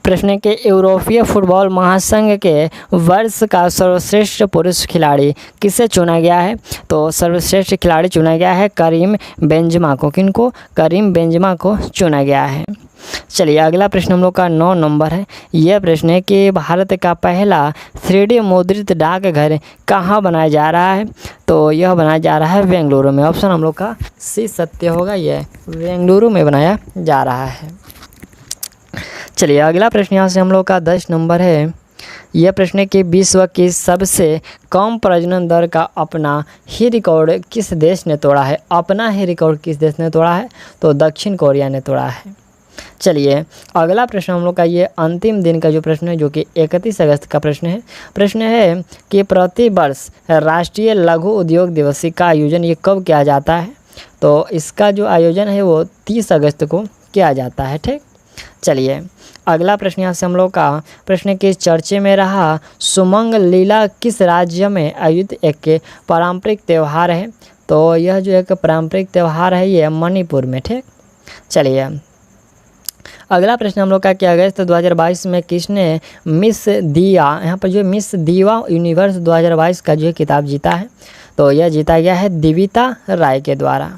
Speaker 1: प्रश्न है कि यूरोपीय फुटबॉल महासंघ के वर्ष का सर्वश्रेष्ठ पुरुष खिलाड़ी किसे चुना गया है? तो सर्वश्रेष्ठ खिलाड़ी चुना गया है करीम बेंजेमा को। किनको? करीम बेंजेमा को चुना गया है। चलिए अगला प्रश्न हम लोग का 9 नंबर है। यह प्रश्न है कि भारत का पहला 3D मुद्रित डाकघर कहाँ बनाया जा रहा है? तो यह बनाया जा रहा है बेंगलुरु में। ऑप्शन हम लोग का सी सत्य होगा, यह बेंगलुरु में बनाया जा रहा है। चलिए अगला प्रश्न यहाँ से हम लोग का 10 नंबर है। यह प्रश्न है कि विश्व की सबसे कम प्रजनन दर का अपना ही रिकॉर्ड किस देश ने तोड़ा है? अपना ही रिकॉर्ड किस देश ने तोड़ा है? तो दक्षिण कोरिया ने तोड़ा है। चलिए अगला प्रश्न हम लोग का ये अंतिम दिन का जो प्रश्न है जो कि 31 अगस्त का प्रश्न है। प्रश्न है कि प्रति वर्ष राष्ट्रीय लघु उद्योग दिवस का आयोजन ये कब किया जाता है? तो इसका जो आयोजन है वो 30 अगस्त को किया जाता है। ठीक, चलिए अगला प्रश्न यहाँ से हम लोग का प्रश्न के चर्चे में रहा सुमंग लीला किस राज्य में आयोजित एक पारंपरिक त्यौहार है? तो यह जो एक पारंपरिक त्यौहार है ये मणिपुर में। ठीक, चलिए अगला प्रश्न हम लोग का कि अगस्त 2022 में किसने मिस दिया, यहाँ पर जो मिस दीवा यूनिवर्स 2022 का जो किताब जीता है? तो यह जीता गया है दिविता राय के द्वारा।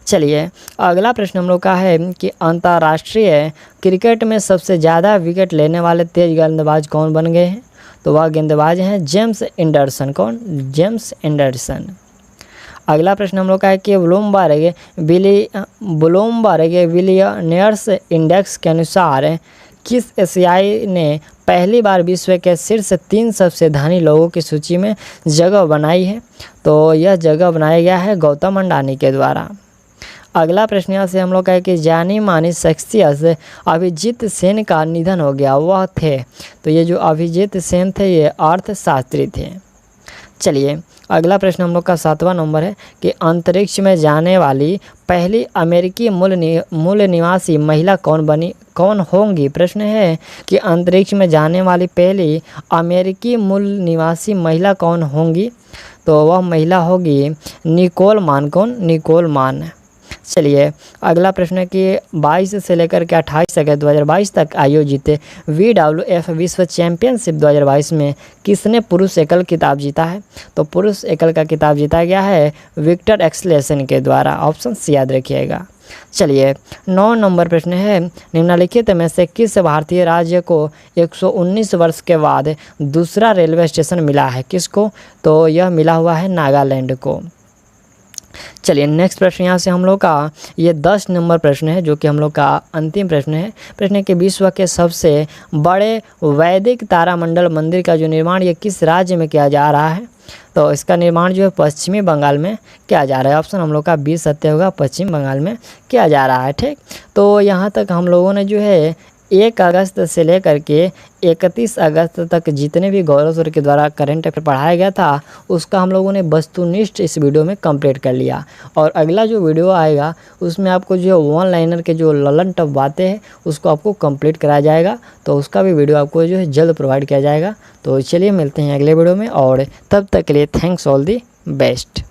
Speaker 1: चलिए अगला प्रश्न हम लोग का है कि अंतर्राष्ट्रीय क्रिकेट में सबसे ज़्यादा विकेट लेने वाले तेज गेंदबाज कौन बन गए हैं? तो वह गेंदबाज हैं जेम्स एंडरसन। कौन? James Anderson. अगला प्रश्न हम लोग का है कि ब्लूमबर्ग बिलियनियर्स इंडेक्स के अनुसार किस एशियाई ने पहली बार विश्व के शीर्ष 3 सबसे धनी लोगों की सूची में जगह बनाई है? तो यह जगह बनाया गया है गौतम अडानी के द्वारा। अगला प्रश्न यहाँ से हम लोग का है कि जानी मानी शख्सियत अभिजीत सेन का निधन हो गया, वह थे? तो ये जो अभिजीत सेन थे ये अर्थशास्त्री थे। चलिए अगला प्रश्न हम लोग का 7वां नंबर है कि अंतरिक्ष में जाने वाली पहली अमेरिकी मूल निवासी महिला कौन होंगी? प्रश्न है कि अंतरिक्ष में जाने वाली पहली अमेरिकी मूल निवासी महिला कौन होंगी? तो वह महिला होगी निकोल मान। कौन? निकोल मान। चलिए अगला प्रश्न है कि 22 से लेकर के 28 अगस्त 2022 तक आयोजित WWF विश्व चैंपियनशिप 2022 में किसने पुरुष एकल खिताब जीता है? तो पुरुष एकल का खिताब जीता गया है विक्टर एक्सलेसन के द्वारा। ऑप्शन सी याद रखिएगा। चलिए 9 नंबर प्रश्न है, निम्नलिखित में से किस भारतीय राज्य को 119 वर्ष के बाद दूसरा रेलवे स्टेशन मिला है? किसको? तो यह मिला हुआ है नागालैंड को। चलिए नेक्स्ट प्रश्न यहाँ से हम लोग का ये 10 नंबर प्रश्न है, जो कि हम लोग का अंतिम प्रश्न है। प्रश्न है कि विश्व के सबसे बड़े वैदिक तारामंडल मंदिर का जो निर्माण ये किस राज्य में किया जा रहा है? तो इसका निर्माण जो है पश्चिमी बंगाल में किया जा रहा है। ऑप्शन हम लोग का 20 सत्य होगा, पश्चिम बंगाल में किया जा रहा है। ठीक, तो यहाँ तक हम लोगों ने जो है 1 अगस्त से लेकर के 31 अगस्त तक जितने भी गौरव सर के द्वारा करंट अफेयर पढ़ाया गया था उसका हम लोगों ने वस्तुनिष्ठ इस वीडियो में कंप्लीट कर लिया। और अगला जो वीडियो आएगा उसमें आपको जो वन लाइनर के जो ललन टफ बातें हैं उसको आपको कंप्लीट कराया जाएगा, तो उसका भी वीडियो आपको जो है जल्द प्रोवाइड किया जाएगा। तो चलिए मिलते हैं अगले वीडियो में, और तब तक के लिए थैंक्स ऑल दी बेस्ट।